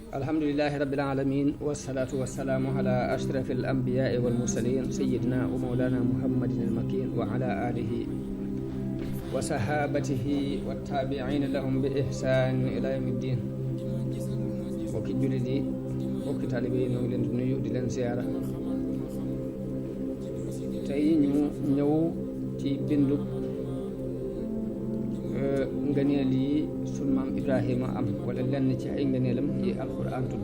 alhamdulillahi rabbil alamin wassalatu wassalamu ala ashrafil anbiya'i wal mursalin sayyidina wa mawlana muhammadin al makin wa ala alihi wa sahabatihi wat tabi'in lahum bi ihsan ila yawmiddin. Mbokki jullit yi, mbokki taalibe yi, ñoo ngi leen di nuyu di leen ziyaara. Tey ñu ñëw ci bindu ngëneel yi sunu maam Ibrahima am wala lenn ci ay ngëneelam yi alquran tudd.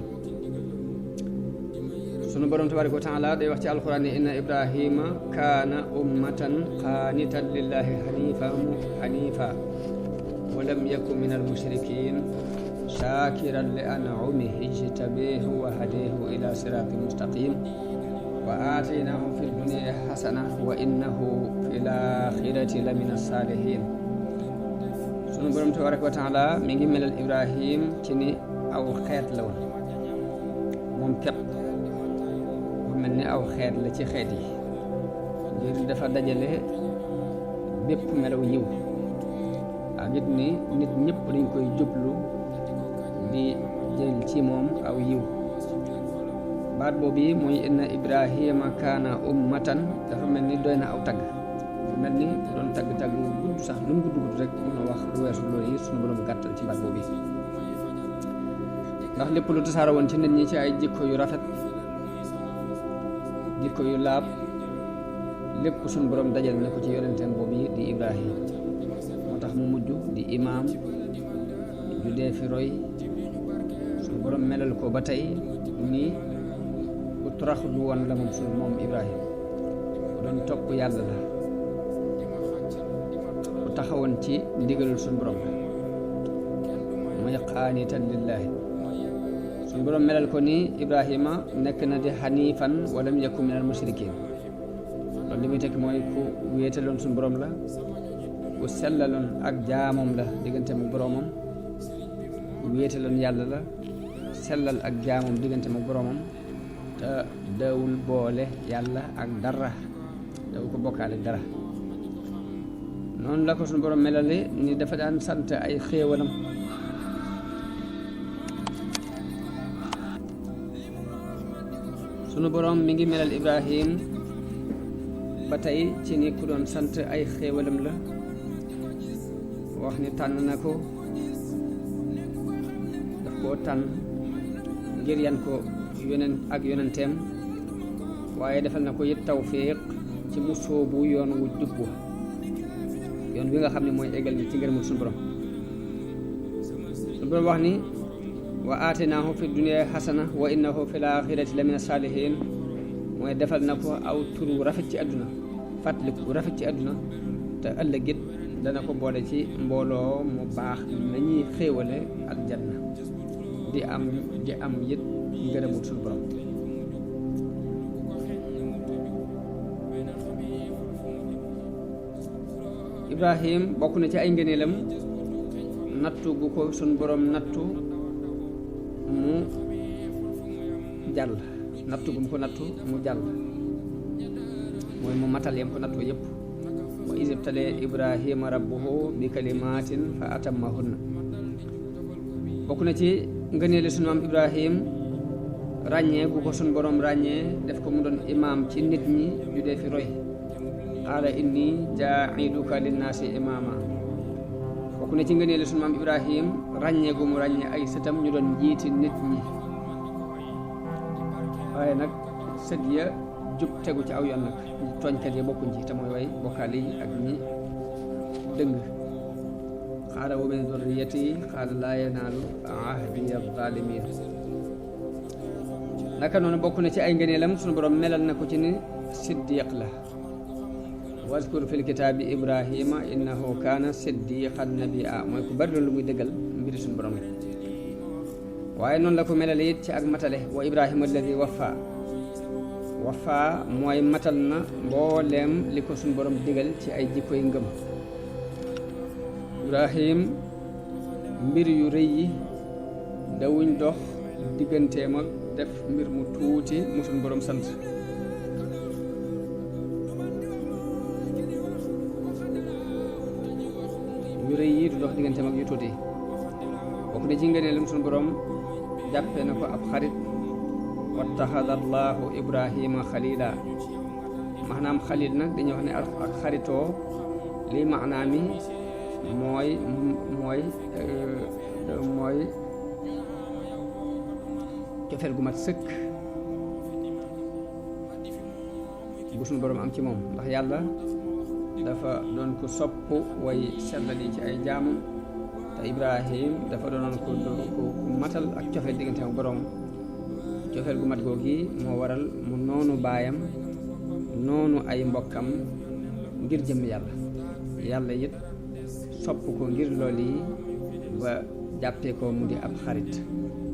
Sunu borom tabaaraka wa taala day wax ci alquran ne inna Ibrahima kaana ummatan qaanitan lillahi hanifa wa lam yakun min almushrikin shakiran li an'umihi ijtabahu wa hadahu ila siratin mustaqim wa aataynaahu fi dunya hasana wa innahu fil aaxirati la min as-saalihin. Sunu borom tabaaraka wa taala mi ngi melal Ibrahim ci ni aw xeet la woon moom képp mu mel ni aw xeet la ci xeet yi ngir dafa dajale bépp melaw yiw ak it ni nit ñëpp dañ koy jublu di jël ci moom aw yiw. baat boobu muy inna Ibrahima kaana ummatan dafa mel ni doy na aw tagg, dafa mel ni doon tagg gudd sax lu mu gudd rek mën a wax lu weesu loolu yi suñu borom gàttal ci baat boobu ndax lépp lu tasaara woon ci nit ñi ci ay jikko yu rafet, jikko yu laab, lépp suñu borom dajal na ko ci yonenteen boobu yi di Ibrahim. moo tax mu mujj di imaam ju dee fi roy. suñu borom melal ko ba tey ni ku toroxlu woon la moom Ibrahim, ku doon topp yàlla la, ku taxawoon ci ndigalul suñu borom muy qaanitan lillahi. suñu borom melal ko ni Ibrahima nekk na di xaniifan wa lam yakun min al mushrikin. loolu li muy tekk mooy ku wéetaloon suñu borom la, ku sellaloon ak jaamam la diggante mu boromam, ku wéetaloon yàlla la, sellal ak jaamam diggante mu boromam, te dawul boole yàlla ak dara, daw ko bokkaale dara. noonu la ko suñu borom melale ni dafa daan sant ay xéewalam. sunu borom mi ngi melal Ibrahim ba tey ci ni ku doon sant ay xéewalam la. wax ni tànn na ko, daf koo tànn ngir yan ko yonenteem, waaye defal na ko it tawfiq ci mu sóobu yoon wu jub yoon wi nga xam ne mooy eggal ni ci ngërëmul suñu borom. suñu borom wax ni wa aataynaahu fi dunya hasana wa innahu fil aaxirati la mina saalihin, mooy defal na ko aw tur wu rafet ci àdduna, fàttaliku bu rafet ci àdduna, te ëllëg it dana ko boole ci mbooloo mu baax nañuy xéewale aljanna di am it ngërëmul suñu borom. Ibrahim bokk na ci ay ngëneelam nattu gu ko suñu borom nattu mu jàll, nattu gu mu ko nattu mu jàll, mooy mu matal yam ko nattu yëpp. wa iz ibtalee Ibrahima rabbuhu bi kalimatin fa atammahunna. bokk na ci ngëneeli sunu maam Ibrahim ràññee gu ko sunu borom ràññee def ko mu doon imaam ci nit ñi ju dee fi roy. qaala inni jaa'iluka linnaasi imaama. bokk na ci ngëneeli sunu maam Ibrahim ràññee gu mu ràññee ay sëtam ñu doon njiiti nit ñi, waaye nag sët ya jub tegu ci aw yoon nag, tooñkat ya bokkuñ ci te mooy way bokkaale yi ak ñi dëng. qaala wa min durriyati qaala laa yanaalu ahdiya zaalimiin. naka noonu bokk na ci ay ngëneelam sunu borom melal na ko ci ni siddiq la. wazkur fil kitaabi Ibrahima innahu kaana siddiqan nabiyya, mooy ku bari loolu lu muy dëggal mbiri sunu borom la. waaye noonu la ko melal it ci ak matale. wa Ibrahima alladi wafa mooy matal na mbooleem li ko suñu borom digal ci ay jikkoy ngëm. Ibrahim mbir yu rëy yi dawuñ dox digganteem ak def mbir mu tuuti mu suñu borom sant. yu rëy yi du dox digganteem ak yu tuuti. bokk na ci ngëneelam suñu borom jàppe na ko ab xarit wattaxada allahu ibrahima xalila. maanaam xalil nag dañuy wax ne ak xaritoo lii maanaam mi mooy cofeel gu mat sëkk bu suñu borom am ci moom, ndax yàlla dafa doon ko sopp way sellali ci ay jaamam, te Ibrahim dafa doonoon ko matal ak cofeel diggante ak borom. cofeel gu mat googi moo waral mu noonu baayam noonu ay mbokkam ngir jëm yàlla it sopp ko ngir lool yi ba jàppee ko mu di ab xarit.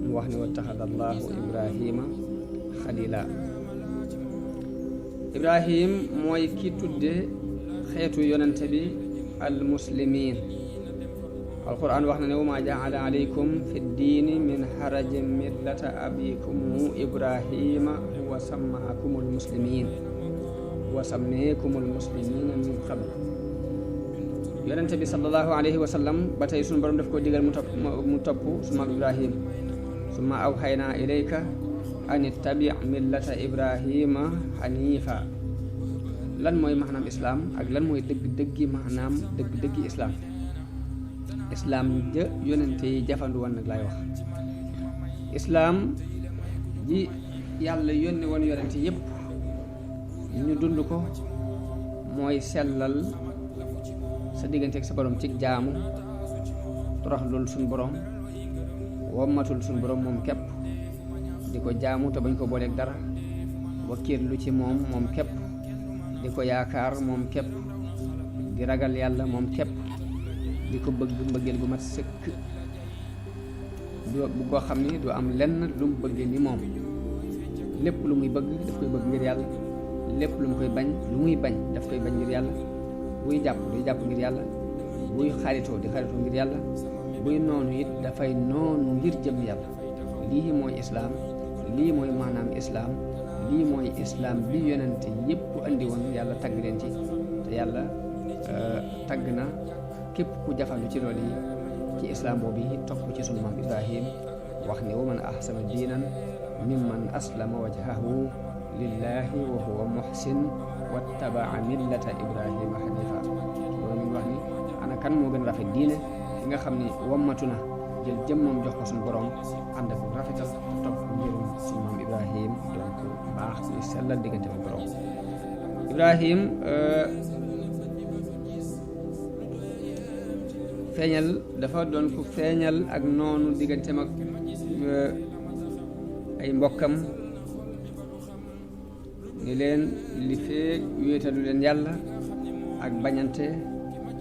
mu wax ne wattaxada allahu ibrahima xalila. Ibrahim mooy ki tudde xeetu yonente bi al muslimin. alquran wax na ne wa ma jaala alaykum fi ddiini min harajin millata abikum ibrahima wa sammaakum al muslimin wa sammeekum al muslimina min qabl. yonente bi sallallahu alayhi wa sallam ba tey sunu borom daf ko digal mu topp suma Ibrahim. summa awxaynaa ilayka an ittabi millata Ibrahima xaniifa. lan mooy maanaam islaam ak lan mooy dëgg-dëggi maanaam dëgg-dëggi islaam. islaam ja yonente yi jafandu woon nag laay wax. islaam ji yàlla yónni woon yonente yépp ñu dund ko mooy sellal sa diggante ak sa borom ci jaamu, toroxlul suñ borom, wommatul suñ borom moom képp, di ko jaamu te bañ ko booleeg dara, wakiirlu ci moom képp, di ko yaakaar moom képp, di ragal yàlla moom képp, di ko bëgg mbëggeel gu mat sëkk bu koo xam ni du am lenn lu mu bëggee ni moom. lépp lu muy bëgg daf koy bëgg ngir yàlla, lépp lu mu koy bañ daf koy bañ ngir yàlla. buy jàpp duy jàpp ngir yàlla, buy xaritoo di xaritoo ngir yàlla, buy noonu it dafay noonu ngir jëm yàlla. lii mooy islaam, lii mooy maanaam islaam, lii mooy islaam bi yonente yépp andi woon yàlla tagg leen ci. te yàlla tagg na képp ku jafandu ci loolu yi ci islaam boobu yi topp ci sunu maam Ibrahim. wax ne wa man ahsana diinan mimman aslama wajhahu lillahi wa huwa muhsin wattabaa millata Ibrahima hanifa. loolu ñu wax ni ana kan moo gën rafet diine ki nga xam ni wammatu na jël jëmmam jox ko suñu borom ànd ak rafetal topp njërum suñu maam Ibrahim donc baax kuy sellal diggante ak borom. Ibrahim feeñal dafa doon ku feeñal ak noonu digganteem ak ay mbokkam ni leen li feeg wéetalu leen yàlla ak bañante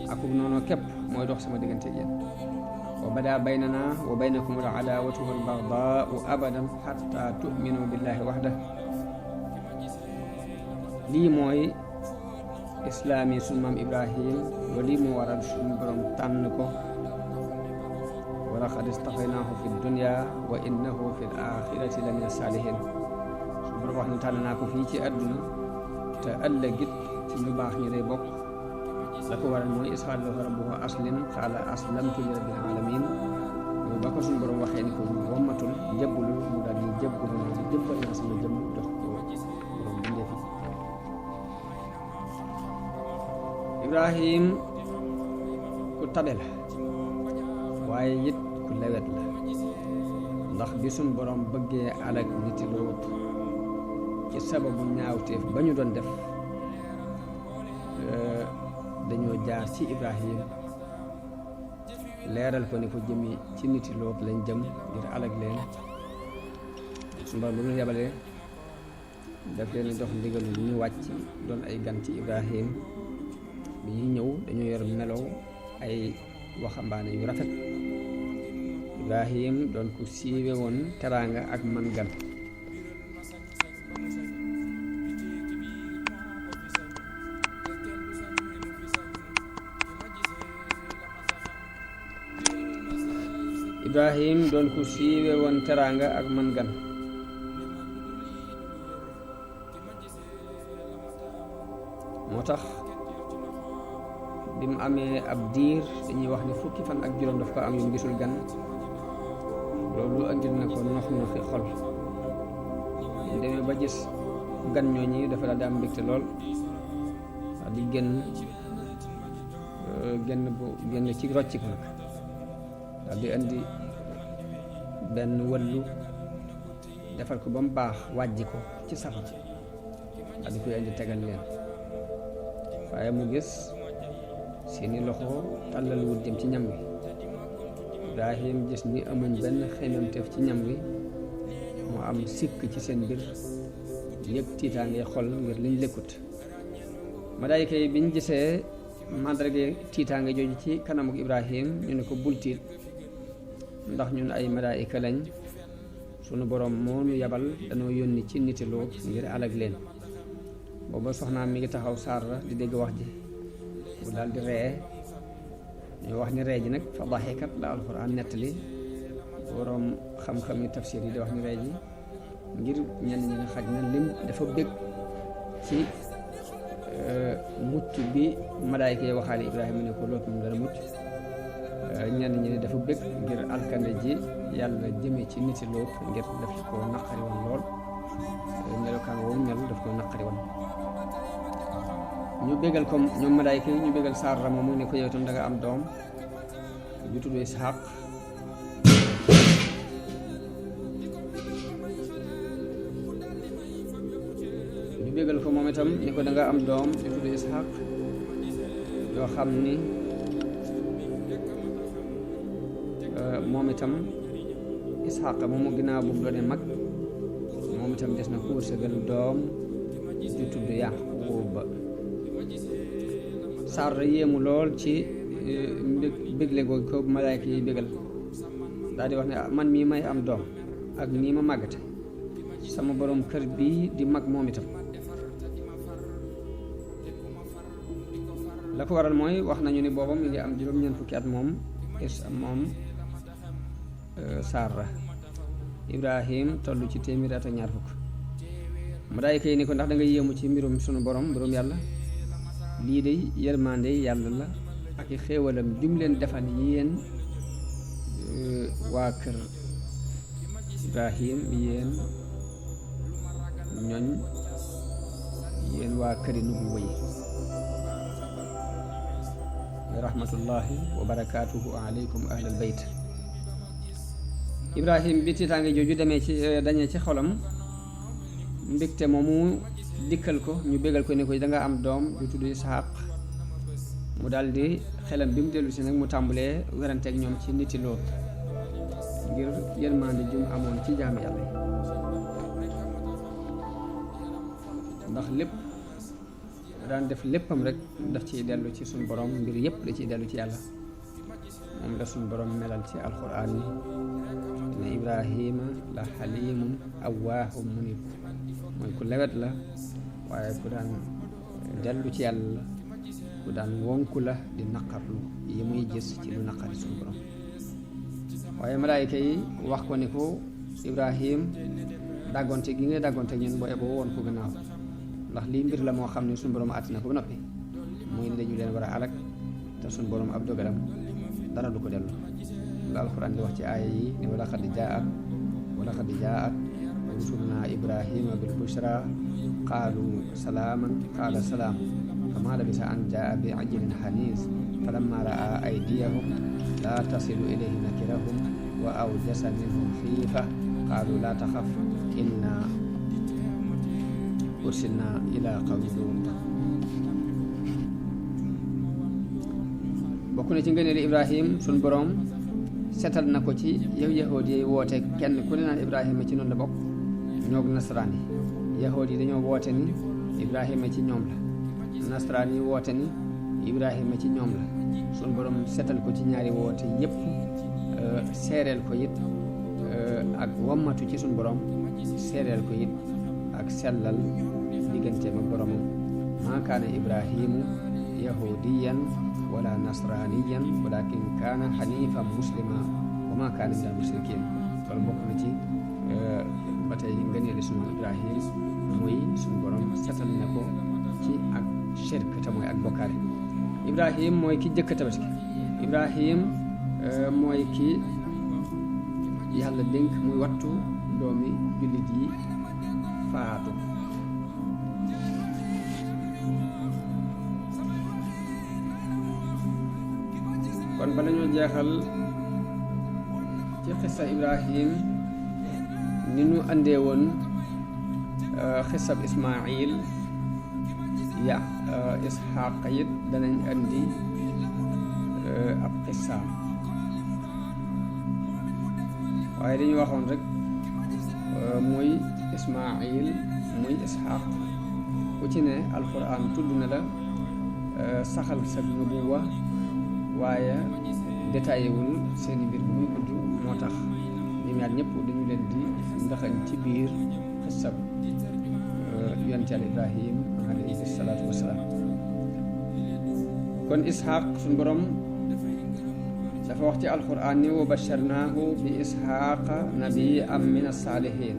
ak noonu képp mooy dox sama diggante yéen. wa bada baynana wa baynakum al adawatu wal bagdaau abadan xatta tuminu billahi waxda. lii mooy islaam yi sunu maam Ibrahim. loolu lii moo waral suñu borom tànn ko. wa laqad istafaynaahu fi dunya wa innahu fi l axirati la min asalihin. suñu borom wax ne tànn naa ko fii ci àdduna te ëllëgit ci ñu baax ñi lay bokk. la ko waral mooy is qaala lahu rabbuhu aslim qaala aslamtu li rabbil alamin. ba ko suñu borom waxee ni ko wommatul jëbbulul mu daal di jëbbul naa sama jëmm jox ko borom bindee fi. Ibrahim ku tabe la waaye it ku lewet la, ndax bi suñ borom bëggee alag niti Luut ci sababu ñaawteef ba ñu doon def dañoo jaar ci Ibrahim leeral ko ni ko jëmi ci niti Luut lañ jëm ngir alag leen. suñ borom bu ñu yabalee daf leen jox ndigalu lu ñu wàcc doon ay gan ci Ibrahim. bi ñuy ñëw dañoo yor melow ay waxambaane yu rafet. Ibrahim doon ku siiwe woon teraanga ak man gan. Ibrahim doon ku siiwe woon teraanga ak man gan. moo tax bi mu amee ab diir dañuy wax ne fukki fan ak juróom daf ko am yu mu gisul gan. loolu andil na ko nox xol. demee ba gis gan ñooñi dafa daal di am mbégte lool daal di génn ci rocc ko nag daal di andi benn wëllu defar ko ba mu baax wàjji ko ci safara daal di koy indi tegal leen waaye mu gis seeni loxo tàllal wut jëm ci ñam wi. Ibrahim gis ni amuñ benn xememteef ci ñam wi mu am sikk ci seen mbir yëg tiitaange xol ngir liñ lekkut. malaayika yi biñ gisee màndarga tiitaange jooju ci kanamuk Ibrahim ñu ne ko bul tiit ndax ñun ay malaayika lañ sunu borom moo nu yabal danoo yónni ci niti Luut ngir alag leen. booba soxnaam mi ngi taxaw Saara di dégg wax ji mu daal di ree. ñu wax ni ree ji nag fa daxikat la alxuraan nettali borom xam-xam yi tafsir yi di wax ni ree ji ngir ñenn ñi nga xaj na lim dafa bég ci mucc bi malaayika yi waxaale Ibrahima ne ko Luut moom dana mucc. ñenn ñi ne dafa bég ngir alkande ji yàlla jëme ci niti Luut ngir daf ko naqari woon lool melokaan woowu melu daf ko naqari woon. ñu bégal ko ñoom malaayika yi ñu bégal Saara moomu ne ko yow itam da nga am doom ju tudd Isxaaq. ñu bégal ko moom itam ne ko da nga am doom ju tudd Isxaaq yoo xam ni moom itam Isxaaq moomu ginnaaw bu mu doonee mag moom itam des na ko wërsëgal doom ju tudd Yaquub. Saara yéemu lool ci bégle googu ko malaayka yi bégal daal di wax ne man mii may am doom ak nii ma màggate sama borom kër bii di mag moom itam. la ko waral mooy wax nañu ni booba mi ngi am juróom-ñeent fukki at moom Saara. Ibrahim toll ci téeméeri at ak ñaar fukk. malaayka yi ni ko ndax da nga yéemu ci mbirum sunu borom yàlla. lii de yërmande yàlla la ak i xéewalam jum leen defal yéen waa kër Ibrahim yéen waa këri nubuwa yi. rahmatullahi wa barakaatuhu aleykum ahlal bayt. Ibrahim bi tiitaange jooju dañee ci xolam mbégte moomu dikkal ko ñu bégal ko ne ko da nga am doom ju tudd Isxaaq mu daldi xelam bi mu dellu si nag mu tàmbulee weranteeg ñoom ci niti Luut ngir yërmande jum amoon ci jaam yàlla yi. ndax lépp daan def léppam rek daf ciy dellu ci suñu borom mbir yépp da ciy dellu ci yàlla. moom la suñu borom melal ci alxuraan ni ne Ibrahima la xalimun awwaahum munib mooy ku lewet la waaye ku daan dellu ci yàlla la ku daan wonku la di naqarlu yi muy gis ci lu naqari suñu borom. waaye malaayika yi wax ko ni ko Ibrahim dàggonte gi ngay dàggonte ñun boo eboo woon ko gannaaw ndax lii mbir la moo xam ne suñu borom àtti na ko ba noppi muy ni dañu leen war a alak te suñu borom ab dogalam dara du ko dellu. la alxuraan di wax ci aaya yi ne wala xad jaat rusuluna Ibrahima bil bushra qaalu salaaman qaala salaam fama labisa an jaa bi ajlin xaniis falamma raa aydiyahum laa tasilu ilayhi nakirahum wa awjasa minhum xiifa qaalu laa taxaf inna ursilna ila qawmi Luut. bokk na ci ngëneeli Ibrahim suñ borom setal na ko ci yow yahood yi woote kenn ku ne naan Ibrahima ci noonu la bokk ñoog nasaraan yi. yahood yi dañoo woote ni Ibrahima ci ñoom la, nasaraan yi woote ni Ibrahima ci ñoom la. suñ borom setal ko ci ñaari woote yépp seereel ko it ak wammatu ci suñ borom seereel ko it ak sellal digganteem ak boromam. maa kaana Ibrahimu yahudiyan wala nasraniyan walakin kaana xanifan muslima wa maa kaana minal mushrikin. loolu bokk na ci ba tey ngëneeli sunu Ibrahim muy sunu borom setal na ko ci ak shirk te mooy ak bokkaale. Ibrahim mooy ki jëkk tabaski. Ibrahim mooy ki yàlla dénk muy wattu doomi jullit yi faatu. kon bala ñoo jeexal ci xissa Ibrahim ni ñu àndee woon xissab Ismaayil Isxaaq it danañ andi ab xissaam, waaye dañu waxoon rek muy Ismaayil muy Isxaaq ku ci ne alquran tudd na la saxal sa nubuwa waaye détaillé wul seeni mbir bu muy gudd, moo tax ñoom ñaar ñëpp dañu leen di ndaxañ ci biir xissab yonent Yàlla Ibrahim alayhi salaatu wasalaam. kon Isxaaq suñu borom dafa wax ci alquran ni wa basharnaahu bi Isxaaqa nabiyyan min as-saalihiin,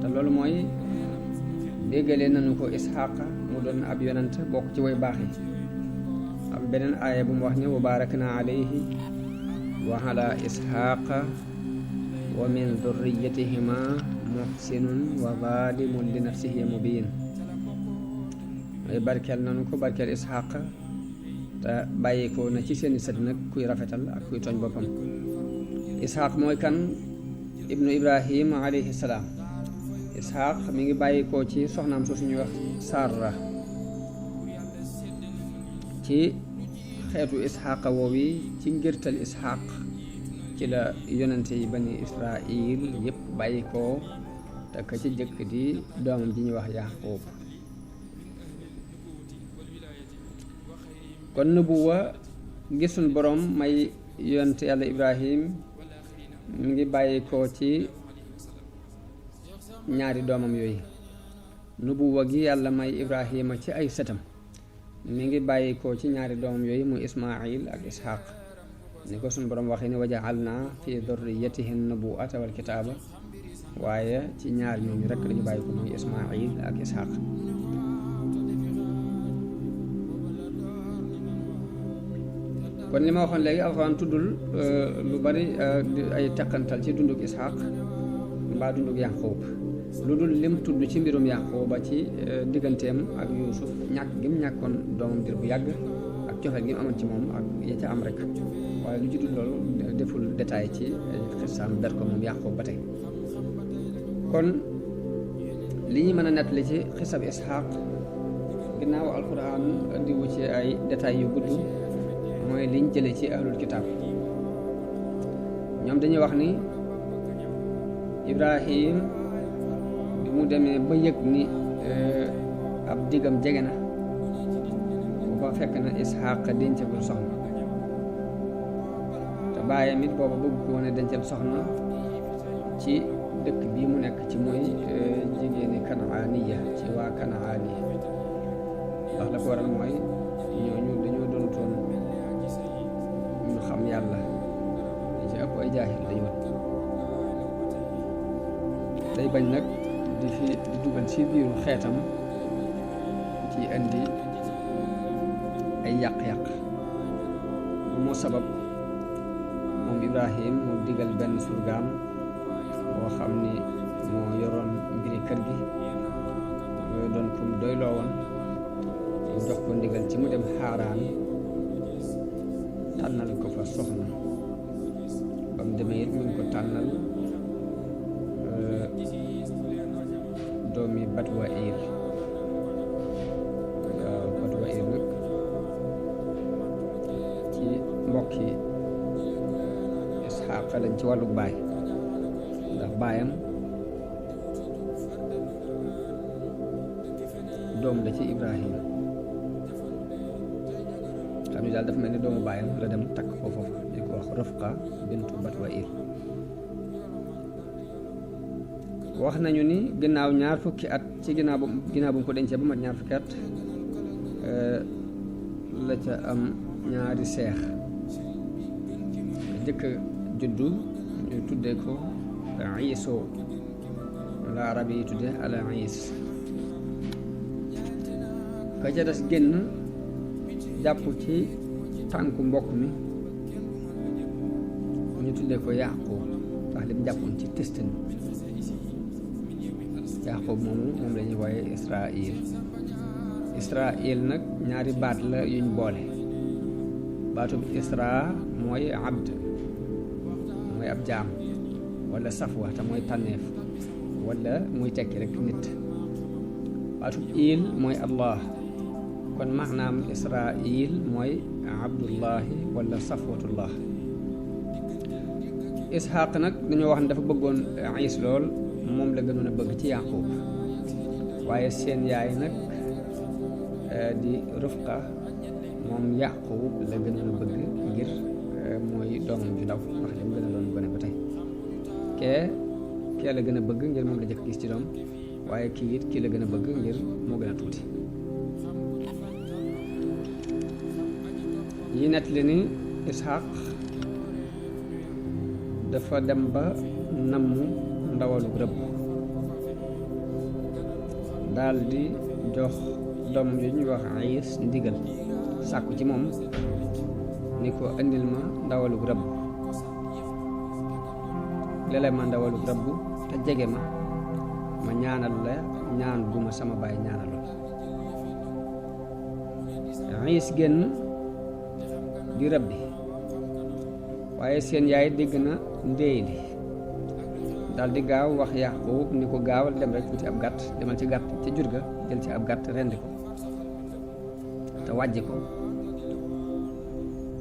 te loolu mooy déggalee nañu ko Isxaaqa mu doon ab yonent bokk ci way baax yi. am beneen aaya bu mu wax ni wa baarakna alayhi wa ala Isxaaqa wa min durriyatihima muhsinun wa zalimun li nafsihi mubin. mooy barkeel nañu ko barkeel Isxaaq te bàyyi ko na ci seeni sët nag kuy rafetal ak kuy tooñ boppam. Isxaaq mooy kan? ibnu Ibrahim alayhi salaam. Isxaaq mi ngi bàyyi ko ci soxnaam soo suñuy wax Sarra. ci xeetu Isxaaqa woowi ci ngirtal Isxaaq ci la yonente yi bani Israil yëpp bàyyi ko te ka ci jëkk di doomam ji ñuy wax Yaqub. kon nubuwa gisul borom may yonente yàlla Ibrahim mi ngi bàyyi ko ci ñaari doomam yooyu. nubuwa gi yàlla may Ibrahima ci ay sëtam mi ngi bàyyi ko ci ñaari doomam yooyu muy Ismaayil ak Isxaaq, ni ko suñu borom waxee ni wa ja'alna fi durriyatihi nubuwata wal kitaaba, waaye ci ñaar ñooñu rek lañu bàyyi ko muy Ismaayil ak Isxaaq. kon li ma waxoon léegi alxuraan tuddul lu bari ay teqantal ci dunduk Isxaaq mbaa dunduk Yaqub, lu dul lim tudd ci mbirum Yaquba ci digganteem ak Yuusuf, ñàkk gi mu ñàkkoon doomam dir bu yàgg ak cofeel gi mu amoon ci moom ak ya ca am rek, waaye lu ci dul loolu deful détail ci xissaam ber ko moom Yaqub ba tey. kon li ñu mën a nettali ci xissab Isxaaq ginnaaw alquran andiwu ci ay détails yu gudd mooy liñ jële ci ahlul kitaab. ñoom dañuy wax ni Ibrahim bi mu demee ba yëg ni ab diggam jege na booba fekk na Isxaaq dencagul soxna, te bàyyam it booba bëgg ko woon a dencal soxna ci dëkk bii mu nekk ci mooy jigéeni Kanaaniya ci waa Kanaani, ndax la ko waral mooy ñooñu dañoo doon toon ñu xam yàlla li ci ëpp ay jaahil lañu woon. day bañ nag di dugal ci biiru xeetam ci indi ay yàq-yàq. moo sabab moom Ibrahim mu digal benn surgaam boo xam ni moo yoroon mbiri kër gi doon kum doy loo woon, mu jox ko ndigal ci mu dem Xaaraan tànnal ko fa soxna. ba mu demee it mu ngi ko tànnal doomi Batuwaayil. Batuwaayil nag ci mbokki Isxaaq lañ ci wàllu baay, ndax baayam doom la ci Ibrahim. xam ni daal dafa mel ni doomu baayam la dem takk ko foofu di ko wax Rafqa bintu Batuwaayil. wax nañu ni ginnaaw ñaar fukki at ci ginnaaw bu mu ko dencee ba mat ñaar fukki at la ca am ñaari seex. jëkk juddu ñu tuddee ko Iiso, la arab yi tuddee ala Iis. ka ca des génn jàpp ci tànku mbokk mi ñu tuddee ko Yaqub ndax li mu jàppoon ci testin Yaqub moomu moom la ñuy wooye Israil nag ñaari baat la yuñ boole. baatu bi Isra mooy abd mooy ab jaam, wala safwa te mooy tànneef, wala muy tekki rek nit. baatu il mooy Allah, kon maanaam Israil mooy abdullahi wala safwatullah. Ishaq nag dañoo wax ne dafa bëggoon Iis lool, moom la gënoon a bëgg ci Yaqub, waaye seen yaay nag di Rufqa moom Yaqub la gënoon a bëgg ngir mooy doomam ju ndaw, ndax li mu gën a doon gone ba tey. kee la gën a bëgg ngir moom la jëkk gis ci doom, waaye kii it kii la gën a bëgg ngir moo gën a tuuti. yi nett li ni Ishaq dafa dem ba namm ndawalu rëbb, daal di jox doomam yu ñuy wax Iis ndigal, sàkku ci moom ni ko andil ma ndawalu rëbb, lele ma ndawalu rëbb te jege ma ñaanal la ñaan bu ma sama baay ñaanaloon. Iis génn di rëbbi, waaye seen yaay dégg na ndéey li, daal di gaaw wax Yaqub ni ko gaawal dem rek wuti ab gàtt, demal ci gàtt ca jur ga jël ci ab gàtt rendi ko te wàjji ko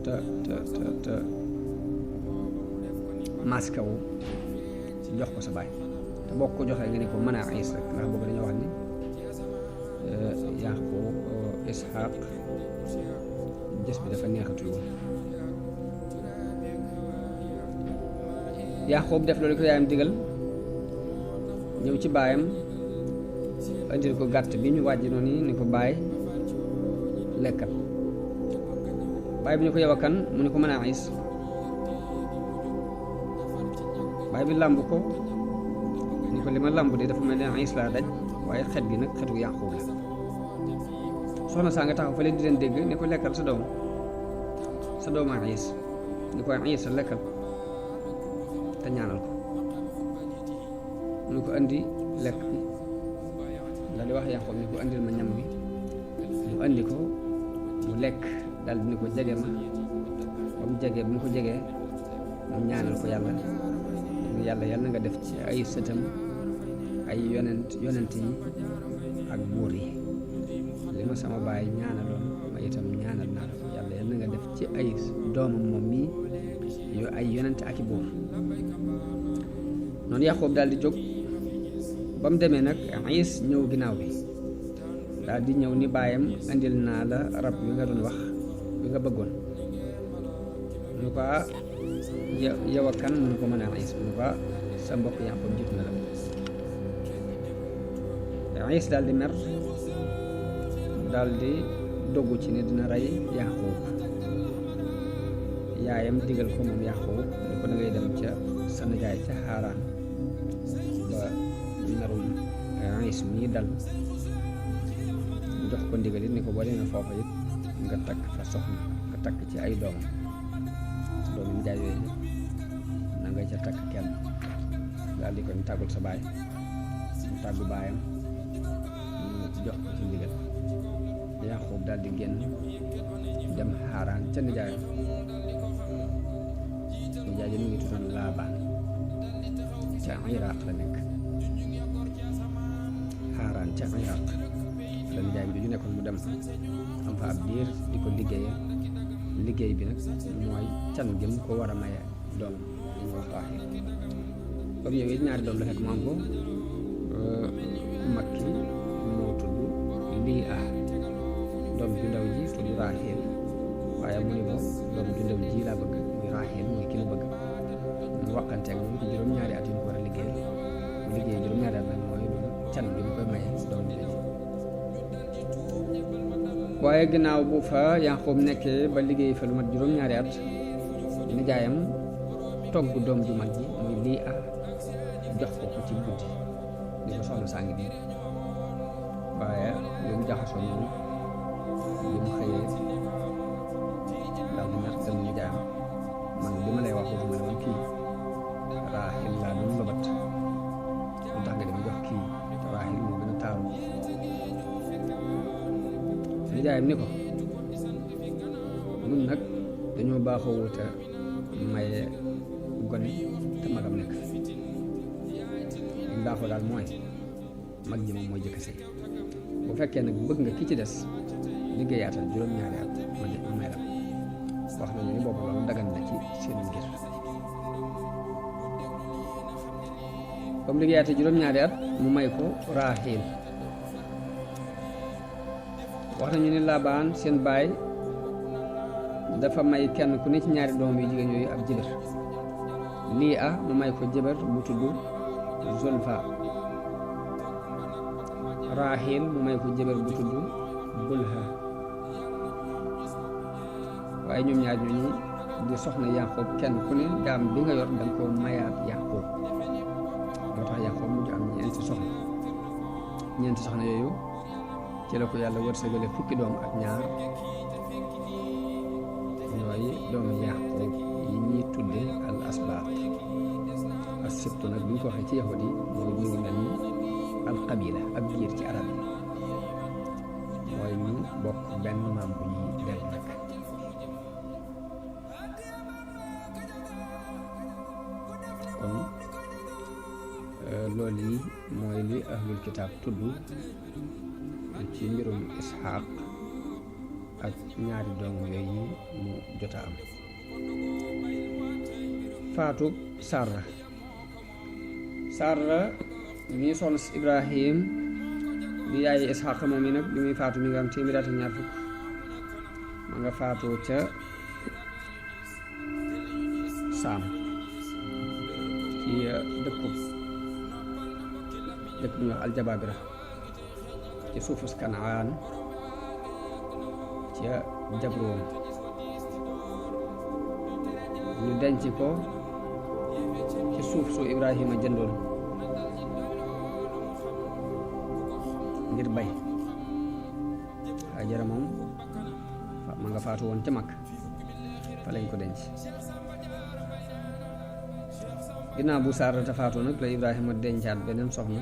te maskawu jox ko sa baay, te boo ko joxee nga ne ko mën a Iis rek, ndax boobu dañoo wax ni Yaqub Ishaq jës bi dafa neexatul woon. Yaqub def loolu ko yaayam digal, ñëw ci baayam andil ko gàtt bi ñu wàjji noonu ni ko baay lekkal. baay bi ñu ko yow a kan, mu ne ko mën a Iis. baay bi làmb ko ni ko li ma làmb de dafa mel ne Iis laa daj, waaye xet gi nag xetu Yaqub la. soxna saa nga taxaw fa leen di leen dégg ni ko lekkal sa doom a Iis, ni ko Iis sa lekkal te ñaanal ko. mu ko andi lekk bi, daal di wax Yaqub ni ko andil ma ñam bi, mu andi ko mu lekk, daal di ni ko jege ma. ba mu jegee bu mu ko jegee mu ñaanal ko yàlla na nga def ci ay sëtam ay yonent yi ak buur yi, li ma sama baay ñaanaloon ma itam ñaanal naa la ko, yàlla na nga def ci ay doomam moom mii ay yonent ak i buur. noonu Yaqub daal di jóg, ba mu demee nag Iis ñëw ginnaaw bi, daal di ñëw ni baayam andil naa la rab wi nga doon wax wi nga bëggoon. mu ko yow a kan, mu ne ko mën a Iis. mu ko sa mbokk Yaqub jiitu na la. Iis daal di mer, daal di doggu ci ne dina rey Yaqub. yaayam digal ko moom Yaqub ni ko da ngay dem ca sa nijaay ca Haaraan ba narum Iis mii dal, jox ko ndigal it ni ko boo demee foofa it nga takk fa soxna, nga takk ci ay doomam, doomi nijaay yooyu na nga ca takk kenn. daal di ko ñu tàggul sa baay, mu tàggu baayam, mu jox ko ci ndigal. Yaqub daal di génn dem Haaraan ca nijaayam. nijaay ji mu ngi tuddoon Laabaan, ca Iraq la nekk. Haaraan ca Iraq la nijaayam bi ñu nekkoon, mu dem am fa ab diir di ko liggéey bi nag mooy can gi mu ko war a maye doom li ñu wax Raaxil. comme yow it ñaari doom la fekk mu am ko, ku mag ki moo tudd Liia, doom ju ndaw ji tudd Raaxil, waaye mu ni ko doom ju ndaw ji laa bëgg muy Raaxil, muy ki mu bëgg. mu waxanteeg moom ci juróom-ñaari at yu ñu ko war a liggéey, mu liggéey juróom-ñaari at nag mooy can bi mu koy maye doom ji. waaye ginnaaw bu fa Yaqub nekkee ba liggéey fa lu mat juróom-ñaari at, nijaayam togg doom ju mag ji muy Liia jox ko ci guddi ni ko soxna saa ngi nii. waaye li mu jaxasoo moom bi mu xëyee daal di mer dem nijaayam man bi ma lay wax foofu ma ne woon kii Raaxil laa doon lobat lu tax nga dem jox kii te Raaxil moo gën a taaru nijaayam ni ko ñun nag dañoo baaxoo wuta maye gone te magam nekk liñ baaxoo daal mooy mag ji moom mooy jëkk sëy bu fekkee nag bëgg nga ki ci des liggéeyaatal juróom-ñaari at ma may la wax nañu ni boobu loolu dagan na ci seen ngir comme liggéeyaatee juróom-ñaari at mu may ko Raaxiil wax nañu ni Laabaan seen baay dafa may kenn ku ne ci ñaari doom yu jigéen yooyu ab jëbër lii mu may ko jëbër bu tudd Zulfa Raaxiil mu may ko jëbër bu tudd Bulha waaye ñoom ñaar ñooñu di soxna Yaqub kenn ku ne daam bi nga yor danga ko mayaat Yaqub moo tax Yaqub mujj am ñeenti soxna yooyu ci la ko yàlla wërsëgale fukki doom ak ñaar ñooy doomu Yaqub yi ñuy tudde al asbaat as sibtu nag bu ñu ko waxee ci yahudi mooy ñu ngi mel ni al qabila ak biir ci arab yi mooy ñu bokk benn maam bu ñuy del nag kon loolu yi mooy li ahlul kitaab tudd ci mbirum Isxaaq ak ñaari doom yooyu mu jota am faatu Sarra mi soxna si Ibrahim di yaayi Isxaaq moom mi nag bi muy faatu mi nga am téeméer ak ñaar fukk ma nga faatu ca Saam ci dëkk bu ñuy wax Aljabaabira ci suufus Kanaan ca Jabroon ñu denc ko ci suuf su Ibrahima jëndoon ngir bay Hajara moom ma nga faatu woon ca Makka fa lañ ko denc ginnaaw bu Saara ta faatu nag la Ibrahima dencaat beneen soxna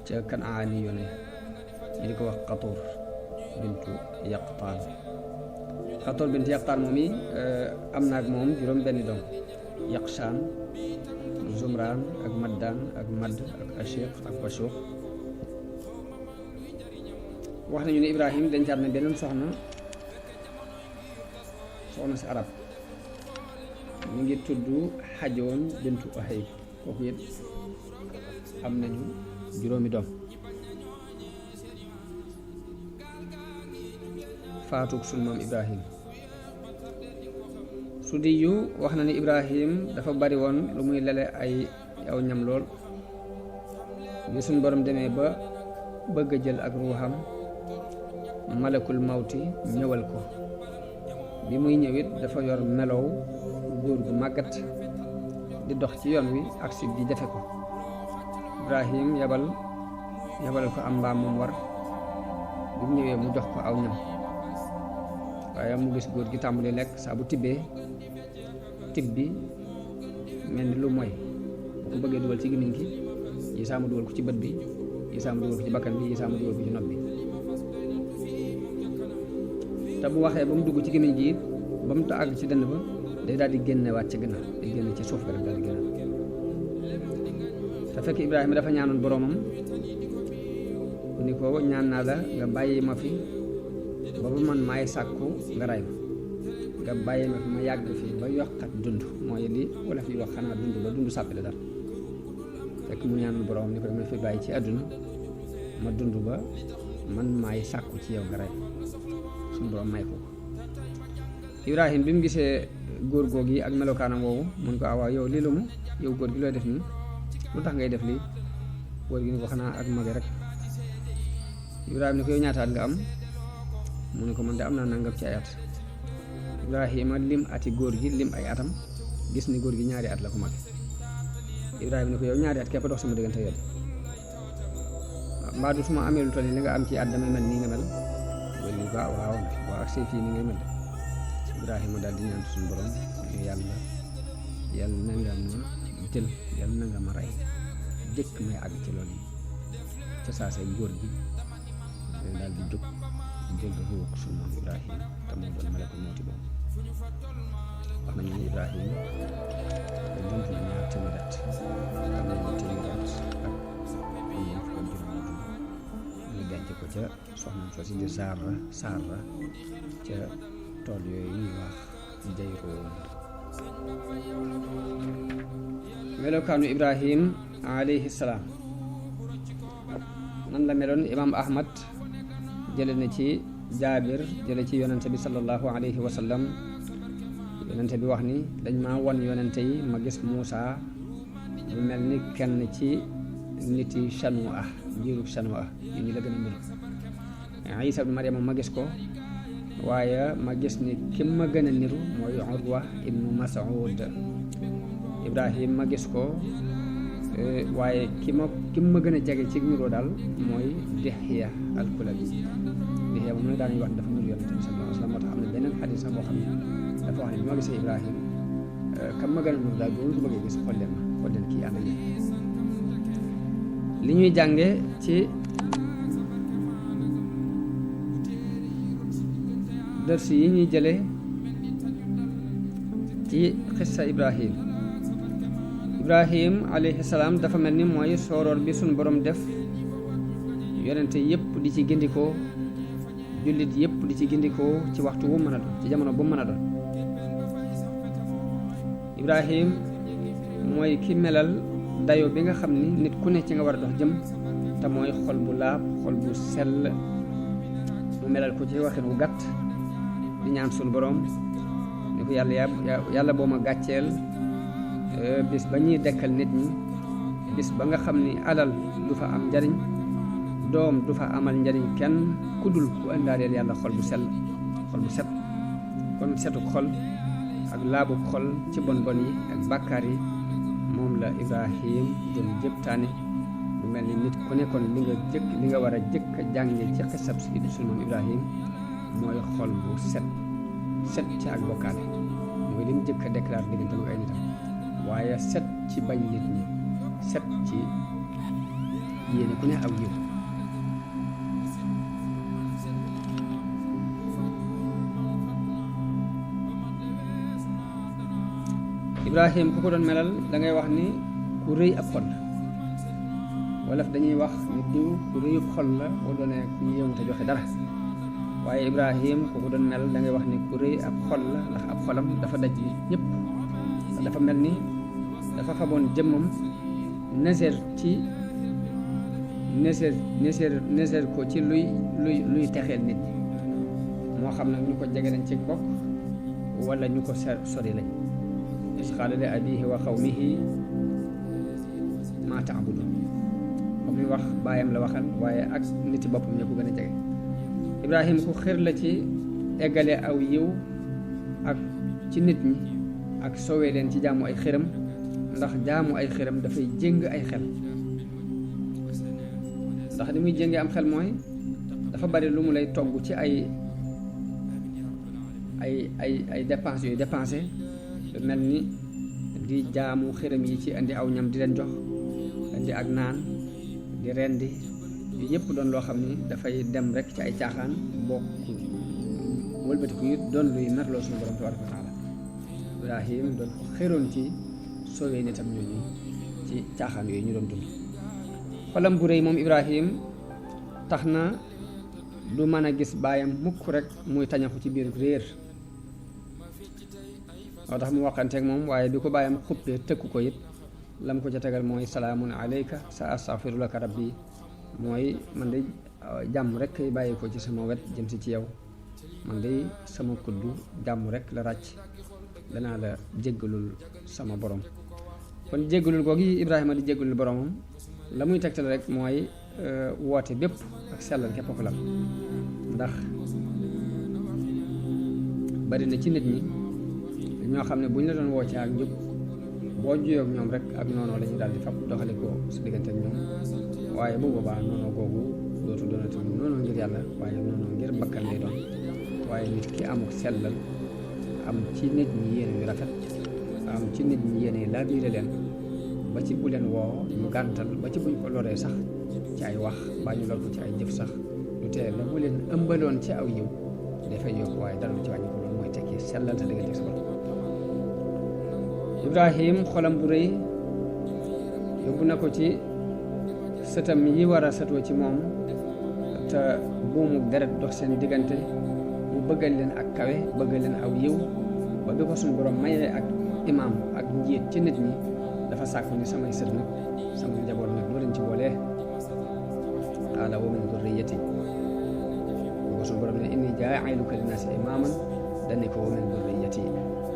ca Kanaani yone ñu di ko wax Xatuur bintu Yaqtaan Xatuur bintu Yaqtaan moom yi am na ak moom juróom benni doom Yaqshaan Zumraan ak Maddaan ak Madd ak Ashiq ak Washuq wax nañu ne Ibrahim dencaat na beneen soxna si arab mu ngi tudd Xajoon bintu Ahayb kooku it am nañu juróomi doom faatuk sunu maam Ibrahim Sudiyu wax na ni Ibrahim dafa bari woon lu muy lele ay aw ñam lool bi suñ borom demee ba bëgg a jël ak ruuxam malakul mawti ñëwal ko bi muy ñëwit dafa yor melow góor gu màggat di dox ci yoon wi agsi di jafe ko Ibrahim yabal ko am mbaam moom war bi mu ñëwee mu jox ko aw ñam waaye mu gis góor gi tàmbali lekk saa bu tibbee tib bi mel ni lu mooy bu ko bëggee dugal ci gémmiñ gi yi saa mu dugal ko ci bët bi yi saa mu dugal ko ci bakkan bi yi saa mu dugal ko ci nopp bi te bu waxee ba mu dugg ci gémmiñ gi ba mu àgg ci dënn ba day daal di génnewaat ci gannaaw day génn ci suuf ga rek daal di génn te fekk Ibrahima dafa ñaanoon boroomam ni ko ñaan naa la nga bàyyi ma fi ba bu man maay sàkku nga ray ma nga bàyyi ma fi ma yàgg fi ba yokkat dund mooy li wala fi wax xanaa dund ba dund sàppi la dara fekk mu ñaanoon boroomam ni ko dama fi bàyyi ci àdduna ma dund ba man maay sàkku ci yow nga ray suñu boroom may ko Ibrahim bi mu gisee góor goog yi ak melokaanam woowu mun ko awaa yow lii lu mu yow góor gi looy def nii lu tax ngay def lii góor gi ni ko xanaa ak mage rek Ibrahima ni ko yow ñaataat nga am mu ne ko man de am naa nangam ci ay at Ibrahima lim ati góor gi lim ay atam gis ni góor gi ñaari at la ko mag Ibrahima ni ko yow ñaari at képp dox sama diggante yow mbaa du suma amee lu toll nii li nga am ci at damay mel nii nga mel góor gi waaw ak say fii ni ngay mel de Ibrahima daal di ñaan suñu borom yàlla na nga ma jël yàlla na nga ma rey jëkk may àgg ci loolu yi ca saasay góor gi daal di jóg jël ruux suñu maam Ibrahima te moo doon malakul mawti boobu wax nañu ne Ibrahima dund na ñaar téeméeri at am nañu téeméeri at ak ñeent fukk ak juróom ñu denc ko ca soxna soo si di Saara ca tool yooyu ñuy wax Jayroon. melokaanu Ibrahim alayhi salaam nan la meloon imaam Ahmad jële na ci Jaabir jële ci yonente bi sallallahu alayhi wa sallam yonente bi wax ni dañ maa won yonente yi ma gis Muusa mu mel ni kenn ci nit yi Chanua njiiru Chanua yi ñu la gën a mel. Isa bi Mariama ma gis ko waaye ma gis ni kim ma gën a niru mooy Urwa ibnu Mas'ud. Ibrahim ma gis ko waaye kim ma gën a jege ci niroo daal mooy Dihya al-Kulabi. Dihya moom daañuy wax dafa niru yonente bi sallallahu alayhi wa sallam moo tax am na beneen xadis sax boo xam ne dafa wax ne bi ma gisee Ibrahim kam ma gën a niru daal boo ko bëggee gis xool leen kii ànd ak li ñuy jànge ci dërs yi ñuy jële ci xissa Ibrahim alayhi salaam dafa mel ni mooy sooroor bi suñu borom def yonente yëpp di ci gindikoo jullit yëpp di ci gindikoo ci waxtu wu mën a doon ci jamono bu mën a doon. Ibrahim mooy ki melal dayo bi nga xam ni nit ku ne ci nga war a dox jëm te mooy xol bu laab xol bu sell mu melal ko ci waxin wu gàtt di ñaan suñu borom ni ko yàlla boo ma gàcceel bis ba ñuy dekkal nit ñi bis ba nga xam ni alal du fa am njariñ doom du fa amal njariñ kenn ku dul ku indaaleel yàlla xol bu sell xol bu set. kon setuk xol ak laabu xol ci bon yi ak bàkkaar yi moom la Ibrahim doon jëptaane mu mel ni nit ku nekkoon li nga war a jëkk a jànge ci xisab si sunu moom Ibrahim mooy xol bu set ci ak bokkaale mooy li mu jëkk a déclaré diggante ak ay nitam waaye set ci bañ nit ñi set ci yéene ku ne aw yiw. Ibrahim ku ko doon melal da ngay wax ni ku rëy ab xol la wala dañuy wax ni diw ku rëyub xol la boo doonee ku yéemu te joxe dara waaye Ibrahim ku ko doon melal da ngay wax ni ku rëy ab xol la ndax ab xolam dafa daj ñëpp dafa mel ni dafa faboon jëmmam neseer ko ci luy texeel nit ñi moo xam nag ñu ko jege lañ ci bokk wala ñu ko sori lañ. is qaala li abiihi wa qawmihi maa ta'buduun comme ni wax baayam la waxal waaye ak niti boppam ñoo ko gën a jege. Ibrahim ku xër la ci eggale aw yiw ak ci nit ñi ak soowee leen ci jaamu ay xëram ndax jaamu ay xëram dafay jéng ay xel ndax li muy jéngee am xel mooy dafa bari lu mu lay togg ci ay dépenses yooyu dépensé lu mel ni di jaamu xëram yi ci indi aw ñam di leen jox indi ak naan di rendi yu yëpp doon loo xam ni dafay dem rek ci ay caaxaan bokk wëlbatiku it doon luy merloo suñu borom tabaraka wa taala. Ibrahim doon ko xëroon ci soowee nitam ñooñu ci caaxaan yooyu ñu doon dund. xolam bu rëy moom Ibrahim tax na du mën a gis baayam mukk rek muy tañaxu ci biir réer moo tax mu waxanteeg moom waaye bi ko baayam xuppee tëkku ko it lam ko ca tegal mooy salaamun alayka sa astaghfiru laka rabbi mooy man de jàmm rek kay bàyyi ko ci sama wet jëm si ci yow man de sama kuddu jàmm rek la ràcc danaa la jéggalul sama borom. kon jéggalul googu Ibrahima di jéggalul boromam la muy tegtal rek mooy woote bépp ak sellal képp ko lam ndax bari na ci nit ñi ñoo xam ne bu ñu la doon woo ci ak njub boo juyoog ñoom rek ak noonu la ñu daal di fab doxali ko su diggante ak ñoom waaye bu boobaa noonu googu dootu doonati noonu ngir yàlla waaye noonu ngir bakkan lay doon waaye nit ki amuk sellal am ci nit ñi yéene yu rafet am ci nit ñi yéene laabiire leen ba ci bu leen woo ñu gàntal ba ci buñ ko loree sax ci ay wax baa ñu lor ko ci ay jëf sax lu tee la bu leen ëmbaloon ci aw yiw dafay yokk waaye dara lu ci wàññi ko loolu mooy tekki sellal te diggante sa borom. Ibrahim xolam bu rëy yóbbu na ko ci sëtam yi war a sëtoo ci moom te buumu deret dox seen diggante mu bëggal leen ak kawe bëggal leen aw yiw ba bi ko suñu borom mayee ak imaam ak njiit ci nit ñi dafa sàkku ni samay sët nag sama njaboot nag moo leen ci boolee qaala wa min durriyati bu ko suñu borom ne inni jaa'iluka linnaasi imaaman dani ko wa min durriyati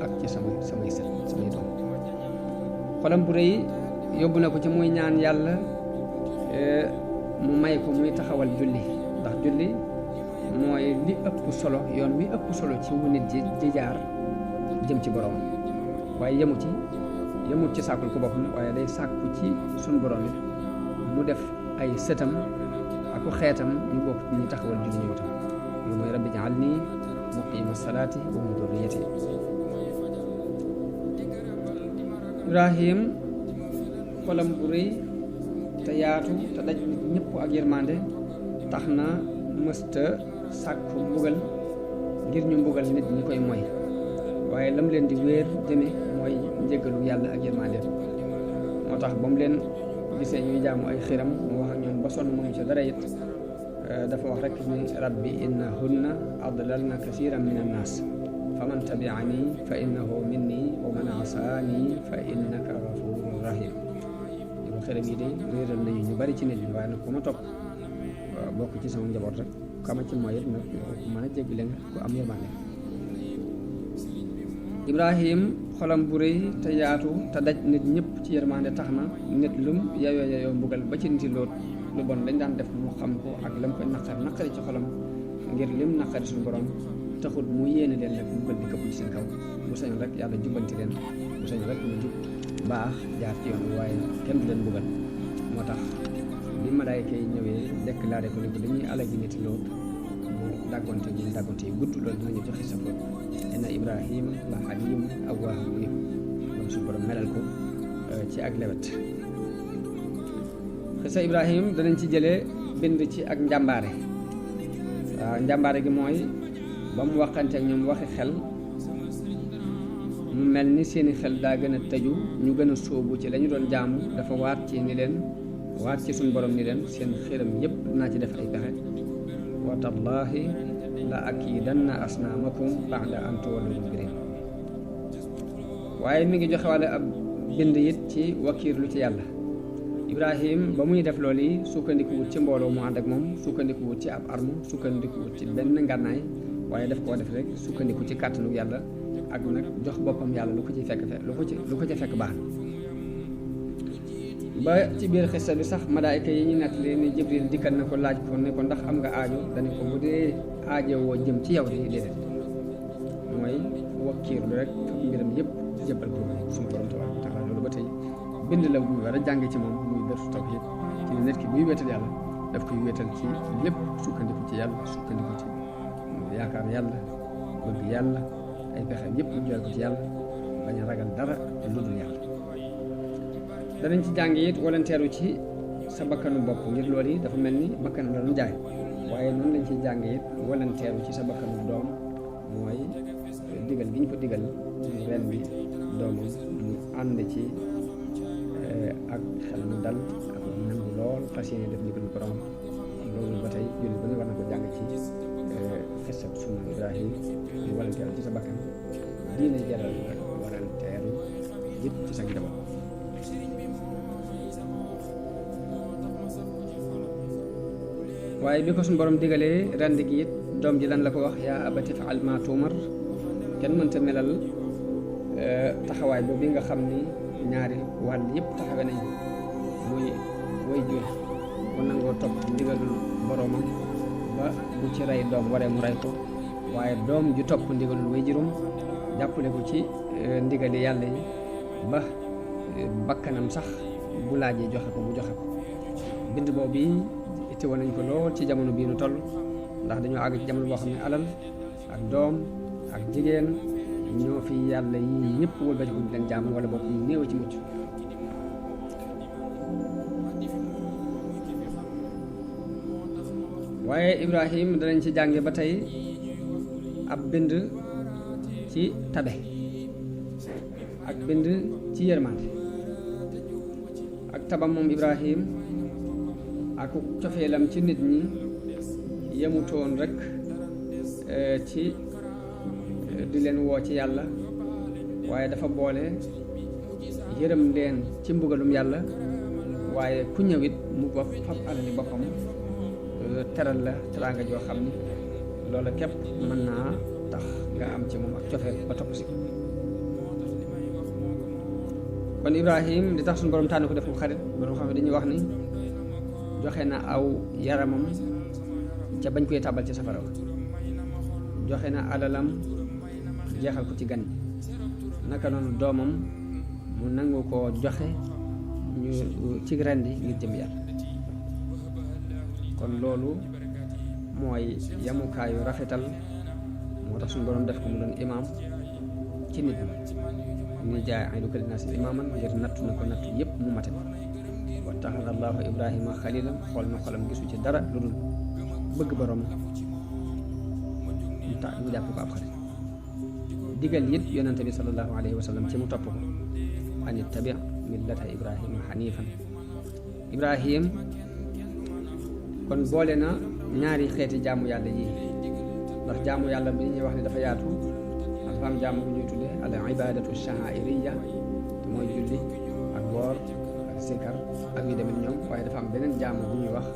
ak ci samay sët samay doom. xolam bu rëy yóbbu na ko ci muy ñaan yàlla mu may ko muy taxawal julli ndax julli mooy li ëpp solo yoon wi ëpp solo ci wu nit ji jaar jëm ci borom waaye yemut ci sàkkul ko boppam waaye day sàkku ci suñ borom it mu def ay sëtam aku xeetam ñu bokk ci ñu taxawal julli ñu tam loolu mooy rabbi ja'alni muqiima salaati wa min durriyati. Ibrahim xolam bu rëy te yaatu te daj nit ñëpp ak yërmande tax na mësta sàkku mbugal ngir ñu mbugal nit ñi koy moy waaye lam leen di wéer jëme mooy njëggalu yàlla ak yërmande moo tax ba mu leen gisee ñuy jaamu ay xiram mu wax ak ñoom ba sonn moom ci dara it dafa wax rek ni rabbi innahunna adlalna kasiran min annaas faman tabi'ani fa innahu minni wa man asaani fa innaka ghafurun rahim yow xiram yi de réeral nañu ñu bari ci nit ñi waaye nag ku ma topp bokk ci sama njaboot rek kama ci mooy it nag ku mën a jéggale nga ku am yërmande. Ibrahim xolam bu rëy te yaatu te daj nit ñëpp ci yërmande tax na nit lum yayoo mbugal ba ci niti loot lu bon lañ daan def mu xam ko ak lam koy naqari ci xolam ngir lim naqari suñu borom taxul mu yéene leen nag mbugal di këpp ci seen kaw bu sañoon rek yàlla jubbanti leen bu sañoon rek mu jub baax jaar ci yoon waaye kenn du leen mbugal. moo tax bi malaayka yi ñëwee déclaré ko ne ko dañuy alagi niti loot mu dàggonte yu gudd loolu dinañu joxe sa bopp inna Ibrahima la halim awwaahun munib moom suñu borom melal ko ci ak lewet. xisa Ibrahim danañ ci jëlee bind ci ak njàmbaare waaw njàmbaare gi mooy ba mu waxante ak ñoom waxi xel mu mel ni seeni xel daa gën a tëju ñu gën a sóobu ci la ñu doon jaamu dafa waat ci suñu borom ni leen seen xiram yépp dinaa ci def ay pexe wa tallahi la akidanna asnaamakum ba'da an tuwallu mudbirin. waaye mi ngi joxe wàlle ab bind it ci wakiirlu ci yàlla. Ibrahim ba muy def loolu yi sukkandikuwut ci mbooloo mu ànd ak moom sukkandikuwut ci ab arme sukkandikuwut ci benn ngànnaay waaye daf koo def rek sukkandiku ci kàttanu yàlla ak nag jox boppam yàlla lu ko ci fekk baax na. ba ci biir xista bi sax malaayka yi ñu nettali ni Jibril dikkal na ko laaj ko ne ko ndax am nga aajo dane ko bu dee aajo woo jëm ci yow de déedéet mooy wakkiirlu rek fab mbiram yëpp jëbbal ko suñu borom tabaaraka wa taala. loolu ba tey bind la bu war a jànge ci moom muy def tawhiid ci nit ki buy wéetal yàlla daf koy wéetal ci lépp sukkandiku ci yàlla sukkandiku ci yaakaar yàlla bëgg yàlla ay pexe yëpp mu jël ko ci yàlla bañ a ragal dara lu dul yàlla. danañ ci jàng it volontaire ci sa bakkanu bopp ngir loolu yi dafa mel ni bakkan la doon jaay waaye noonu lañ ciy jàng it volontaire ci sa bakkanu doom mooy digal gi ñu ko digal ren bi doomam mu ànd ci ak xel mu dal ak nangu lool fas yéene def ndigalu borom loolu ba tey jullit ba ne war na ko jàng ci xisab suma Ibrahim ñu volontaire ci sa bakkan diine jaral ak volontaire yëpp ci sa njaboot. waaye bi ko suñu borom digalee rend gi it doom ji lan la ko wax yaa abati fa'al maa tu'mar kenn mënta melal taxawaay boobu bi nga xam ni ñaari wàll yëpp taxawe nañ muy way jur mu nangoo topp ndigalul boromam ba bu ci rey doom waree mu rey ko waaye doom ju topp ndigalul way jurum jàppale ko ci ndigali yàlla yi ba bakkanam sax bu laajee joxe ko mu joxe ko. bind boobu yi itte woon nañ ko lool ci jamono bii nu toll ndax dañoo àgg ci jamono boo xam ne alal ak doom ak jigéen ñoo fi yàlla yi ñëpp wëlbatiku di leen jaamu wala boog ñu néew ci mucc. waaye Ibrahim danañ ci jànge ba tey ab bind ci tabe ak bind ci yërmande ak tabam moom Ibrahim ak cofeelam ci nit ñi yemutoon rek ci di leen woo ci yàlla waaye dafa boole yërëm leen ci mbugalum yàlla waaye ku ñëwit mu bopp fab alali boppam teral la teraanga joo xam ni loola képp mën naa tax nga am ci moom ak cofeel ba topp si ko. kon Ibrahim di tax suñu borom tànn ko def ko xarit borom xam ne dañuy wax ni joxe na aw yaramam ca bañ koy tàbbal ci safara wa joxe na alalam jeexal ko ci gan naka noonu doomam mu nangu koo joxe ñu ci rendi ngir jëm yàlla. kon loolu mooy yamukaayu rafetal moo tax suñu borom def ko mu doon imaam ci nit ñi ni jaa'iluka linnaasi imaaman ngir nattu na ko nattu yépp mu mate ko wattaxada allahu ibrahima xalilan xool na xolam gisu ci dara lu dul bëgg borom mu jàpp ko ab xarit digal it yonente bi sallallahu alayhi wa sallam ci mu topp ko an ittabi millata ibrahima xanifan. Ibrahim kon boole na ñaari xeeti jaamu yàlla yi ndax jaamu yàlla bi ñuy wax ne dafa yaatu dafa am jaamu bu ñuy tuddee al ibadatu sha'iriyya te mooy julli ak woor ak sikar ak yu demee ñoom waaye dafa am beneen jaamu bu ñuy wax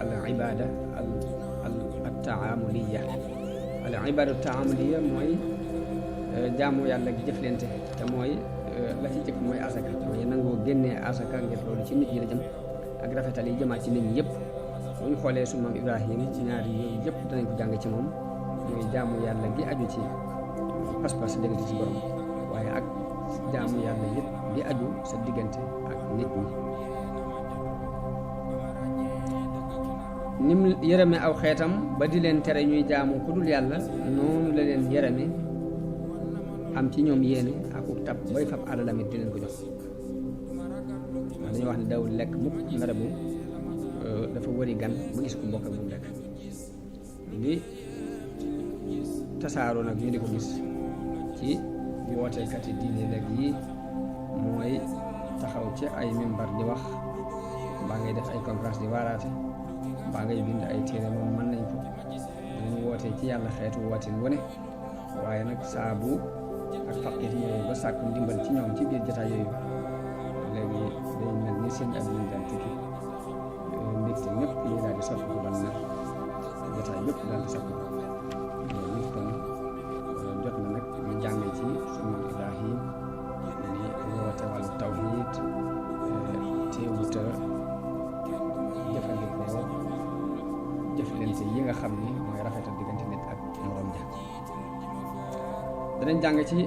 al ibada al taamuliyya. al ibada taamuliyya mooy jaamu yàlla gi jëflante te mooy la ci jëkk mooy asaka mooy nangoo génnee asaka ngir loolu ci nit ñi la jëm ak rafetal yi jëmaat ci nit ñi yëpp. bu ñu xoolee suñu maam Ibrahim ci ñaari yooyu yëpp danañ ko jàng ci moom muy jaamu yàlla gi aju ci pas-pas sa diggante ci borom waaye ak jaamu yàlla yëpp gi aju sa diggante ak nit ñi. nim yërëme aw xeetam ba di leen tere ñuy jaamu ku dul yàlla noonu la leen yërëme am ci ñoom yéene ak tab bay fab alalamit di leen ko jox ndax dañuy wax ne dawul lekk mukk ndara bu dafa wëri gan ba gis ko mbokk ak bu lekk li tasaaroo nag ñu di ko gis ci wooteekat yi diine léegi yi mooy taxaw ci ay mimbar di wax mbaa ngay def ay conférence di waaraate mbaa ngay bind ay téere moom mën nañ ko dañu wootee ci yàlla xeetu wootin wane waaye nag saabu ak faqir ñëwee ba sàkku ndimbal ci ñoom ci biir jotaay yooyu léegi day mel ni seen ak liñ daan tukki mbégte ñëpp lii daal di soppi ko ban nag jotaay yëpp daal di soppi loolu it kon jot na nag ñu jàngee ci sunu Ibrahim ni woote wàllu tawhiid teewuta jëfandikoo jëflante yi nga xam ni mooy rafetal diggante nit ak moroom ja. danañ jàng ci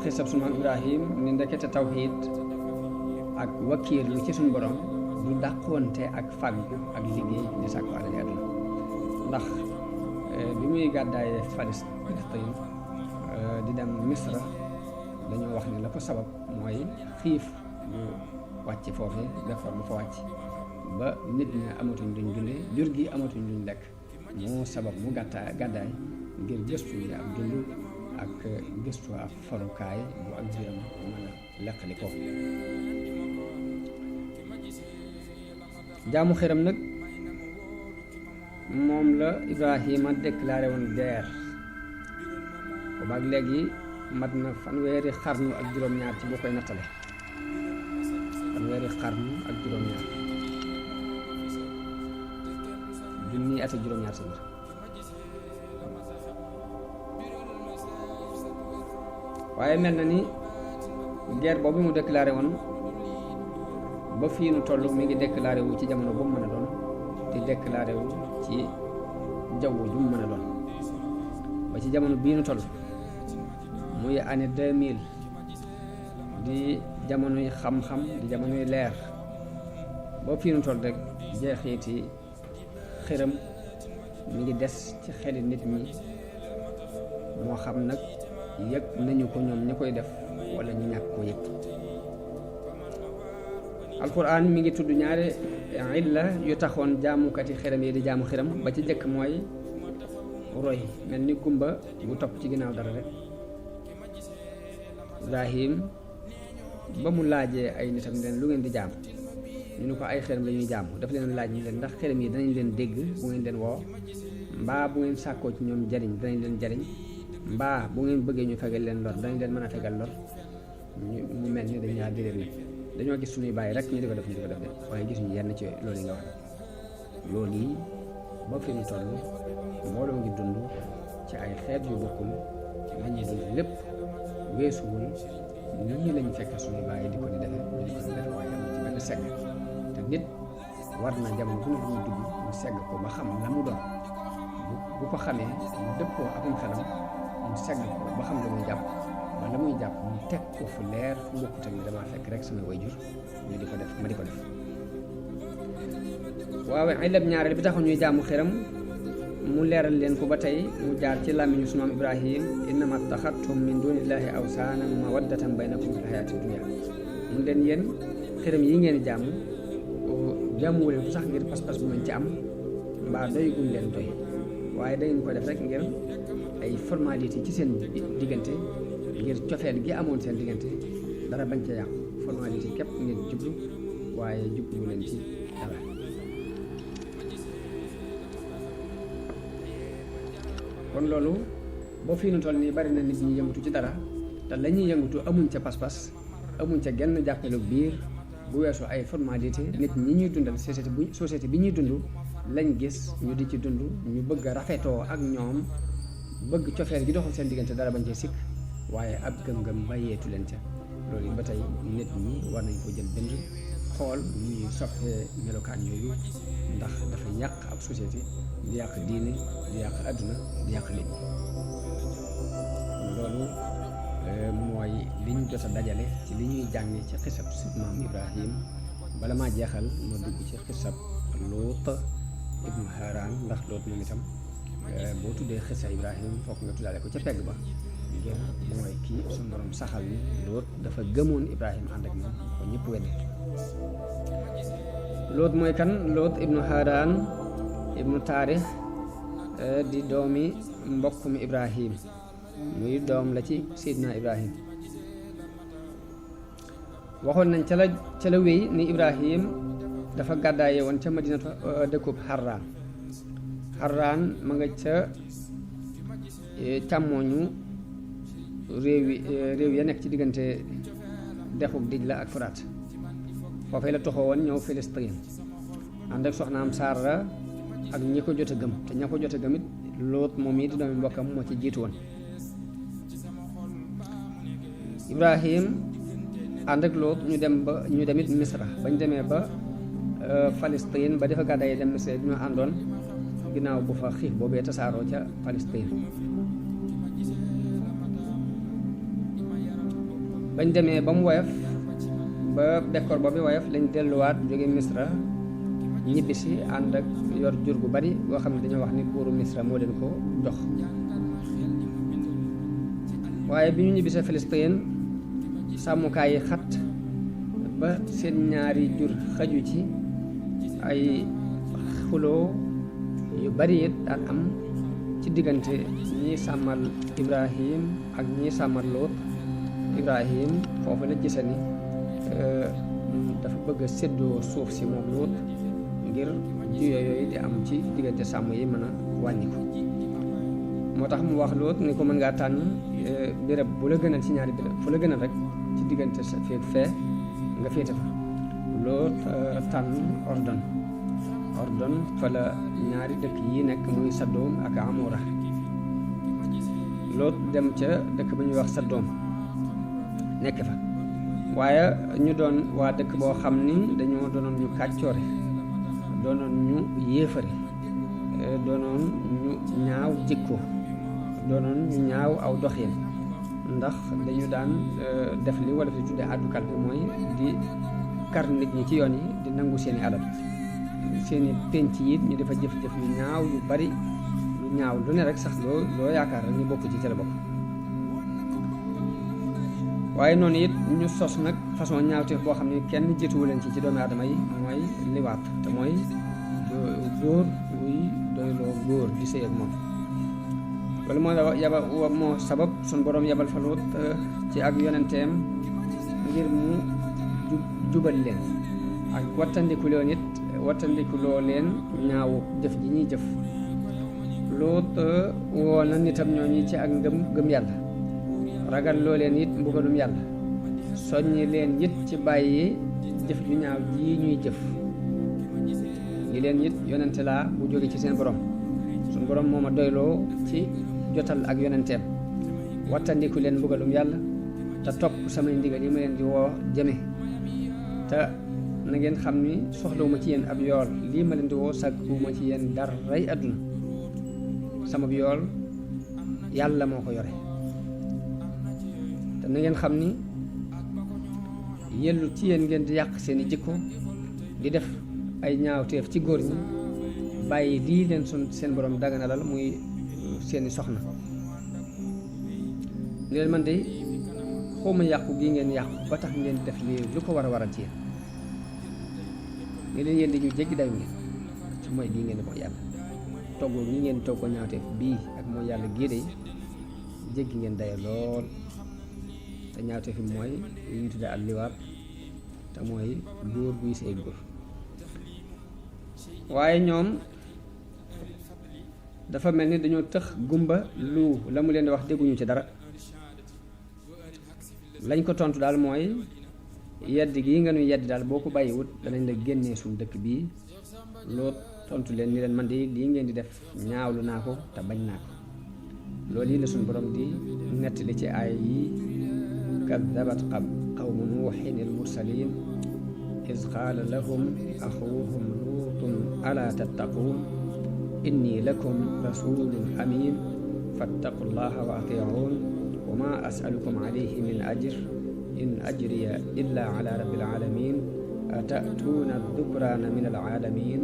xisab sunu Ibrahim ni ndekete tawhiid ak wakiirlu ci suñu borom du dàqoonte ak fàggu ak liggéey di sàkku alal àdduna ndax bi muy gàddaaye Palestine di dem Misra dañoo wax ni la ko sabab mooy xiif bu wàcc foofee defar bu fa wàcc ba nit ñi amatuñ luñ dundee jur gi amatuñ luñ lekk moo sabab mu gàddaay ngir gëstu yi ak dund ak gëstu ak farukaay bu ak biiram mën a leqali ko. jaamu xiram nag moom la Ibrahima déclaré woon guerre boobaag léegi mat na fanweeri xarnu ak juróom-ñaar ci boo koy nattale fanweeri xarnu ak juróom-ñaar junni at ak juróom-ñaar sa biir waaye mel na ni guerre boobu mu déclaré woon ba fii nu toll mi ngi déclaré wu ci jamono bu mu mën a doon di déclaré wu ci jaww ju mu mën a doon ba ci jamono bii nu toll muy année 2000 di jamonoy xam-xam di jamonoy leer ba fii nu toll rek jeexiti xiram mi ngi des ci xeli nit ñi moo xam nag yëg nañu ko ñoom ñi koy def wala ñu ñàkk ko yëg. alquran mi ngi tudd ñaari illa yu taxoon jaamukati xiram yi di jaamu xiram. ba ci jëkk mooy roy, mel ni gumba bu topp ci ginnaaw dara rek. Ibrahim ba mu laajee ay nitam leen lu ngeen di jaam, ñu ne ko ay xiram la ñuy jaamu. daf leen laaj ñu leen ndax xiram yi danañ leen dégg bu ngeen leen woo, mbaa bu ngeen sàkkoo ci ñoom jariñ danañ leen jariñ, mbaa bu ngeen bëggee ñu fegal leen lor danañ leen mën a fegal lor. mu mel ni dañ ñaa déréer ni dañoo gis suñuy bàyyi rek ñu di ko def de waaye gisuñu yenn ci loolu yi nga wax. loolu yi ba fi mu toll mbooloo ngi dund ci ay xeet yu bokkul la ñuy dund lépp weesuwul nii lañu fekk suñuy bàyyi di ko di defe ñu di ko di defe waaye am ci benn segg. te nit war na jamono bu ne bu muy dugg mu segg ko ba xam la mu doon, bu ko xamee mu dëppoo akum xelam mu segg ko ba xam la muy jàpp, ba la muy jàpp mu teg ko fu leer fu bokkut ak ni damaa fekk rek sama wayjur ñu di ko def ma di ko def. waaw ilab ñaareel bi taxu ñuy jaamu xiram mu leeral leen ko ba tey mu jaar ci làmmiñu sunu maam Ibrahim: innama taxattum min dunillahi awsaanan mawaddatan baynakum fil hayaati dunya. mu leen yéen xiram yi ngeen jaamu jaamuwu leen ko sax ngir pas-pas bu ngeen ci am mbaa doy gum leen doy, waaye dangeen ko def rek ngir ay formalité ci seen diggante, ngir cofeel gi amoon seen diggante dara bañ ca yàqu. formalité képp ngeen jublu waaye jublu leen ci dara. kon loolu boo fii nu toll nii bari na nit ñi yëngatu ci dara te la ñuy yëngatu amuñ ca pas-pas, amuñ ca genn jàppale biir bu weesoo ay formalité. nit ñi ñuy dundal société bi ñuy dund lañ gis ñu di ci dund, ñu bëgg a rafetoo ak ñoom, bëgg cofeel gi doxul seen diggante dara bañ cee sikk, waaye ab gëm-gëm bàyyeetu leen ca. loolu ba tey nit ñi war nañ ko jël bind xool ñuy soppee melokaan yooyu, ndax dafa yàq ab société, di yàq diine, di yàq àdduna, di yàq nit ñi. loolu mooy li ñu jot a dajale ci li ñuy jànge ci xisab si maam Ibrahim. bala maa jeexal ma dugg ci xisab Luut ibnu Haran, ndax Luut moom itam boo tuddee xisa Ibrahim fokk nga tuddaale ko ca pegg ba, ngir mooy kii suñu borom saxal ni Luut dafa gëmoon Ibrahim ànd ak moom ko ñëpp weddi. Luut mooy kan? Luut ibnu Haran ibnu Taarix di doomi mbokkum Ibrahim, muy doom la ci Seydina Ibrahim. waxoon nañ ca la wéy ni Ibrahim dafa gàddaaye woon ca Madinatu dëkkub Harraan ma nga ca càmmooñu réew ya nekk ci diggante dexub Dijla ak Furaat. foofee la toxoo woon ñëw Filistin ànd ak soxnaam Saara ak ñi ko jot a gëm, te ña ko jot a gëm it Luut moom yi di doomi mbokkam moo ci jiitu woon. Ibrahim ànd ak Luut ñu demit Misra. bañ demee ba Palestine ba dafa gàddaay dem Misra ñoo àndoon ginnaaw bu fa xiif boobee tasaaroo ca Palestine. bañ demee ba mu woyof ba bekkoor boobu woyof lañ delluwaat jóge Misra ñibbisi ànd ak yor jur gu bari boo xam ne dañoo wax ni buuru Misra moo leen ko jox. waaye bi ñu ñibbisee Palestine sàmmukaay yi xat ba seen ñaari jur xaju ci, ay xuloo yu bari it daan am ci diggante ñi sàmmal Ibrahim ak ñi sàmmal Luut. Ibrahim foofu la gise ni dafa bëgg a séddoo suuf si moom Luut ngir juye yooyu di am ci diggante sàmm yi mën a wàññi ko. moo tax mu wax Luut ni ko mën ngaa tànn béréb bu la gënal ci ñaari béréb fu la gënal rek ci diggante sa fee nga féete fa. Luut tànn Ordon fa la ñaari dëkk yi nekk muy Saddoom ak Amora. Luut dem ca dëkk ba ñuy wax Saddoom nekk fa, waaye ñu doon waa dëkk boo xam ni dañoo doonoon ñu kàccoore, doonoon ñu yéefare, doonoon ñu ñaaw jikko, doonoon ñu ñaaw aw doxin, ndax dañu daan def li wala fi tuddee àddukal bi, mooy di kar nit ñi ci yoon yi, di nangu seeni alal, seeni penc yi ñu dafa jëf-jëf yu ñaaw yu bari, lu ñaaw lu ne rek sax loo yaakaar rek ñu bokk ci la bokk. waaye noonu it ñu sos nag façon ñaawteef boo xam ne kenn jiituwu leen ci doomi aadama yi mooy liwaat te mooy góor buy doyloo góor di sëy ak moom. loolu moo sabab suñ boroom yabal fa Luut ci ak yonenteem ngir mu jubal leen ak wattandikuloo leen ñaawu jëf ji ñuy jëf. Luut woo na nitam ñooñu ci ak gëm yàlla, ragal loo leen it mbugalum yàlla, soññi leen it ci bàyyi jëf ju ñaaw ji ñuy jëf. ñi leen it yonente laa bu jóge ci seen borom, suñ borom moo ma doyloo ci jotal ak yonenteem, wattandiku leen mbugalum yàlla te topp samay ndigal yi ma leen di woo jëme. te na ngeen xam ni soxlawuma ci yéen ab yool, lii ma leen di woo sàkkuma ci yéen daray àdduna, sama yool yàlla moo ko yore. te na ngeen xam ni yellu ci yéen ngeen di yàq seeni jikko, di def ay ñaawteef ci góor ñi, bàyyi lii leen seen borom daganalal muy seeni soxna. ni leen man de xawma yàqu gi ngeen yàqu ba tax ngeen def lii lu ko war a waral ci yéen. ni leen yéen di ñu jéggi dayu ngeen ci mooy lii ngeen di mooy yàlla, toggoo ñi ngeen toggoo ñaawteef bii ak mooy yàlla gii de jéggi ngeen dayo lool. te ñaawteef fi mooy li ñu tuddee al liwaat, te mooy góor buy sëy góor. waaye ñoom dafa mel ni dañoo tëx gumba lu la mu leen di wax dégguñu ci dara. lañ ko tontu daal mooy yedd gii nga nuy yedd daal boo ko bàyyiwut danañ la génnee suñu dëkk bii. Luut tontu leen ni leen man de lii ngeen di def ñaawlu naa ko te bañ naa ko. loolu yi la suñu borom di nettali ci aay yi kaddabat qawmu nuuhin al mursalin iz qaala lahum axuuhum luutun alaa tattaquun inni lakum rasulun amin fattaqu llaha wa atiicuun wa ma asalukum alayhi min ajr in ajriya illa ala rabbil alamin atatuuna dukraana min alalamin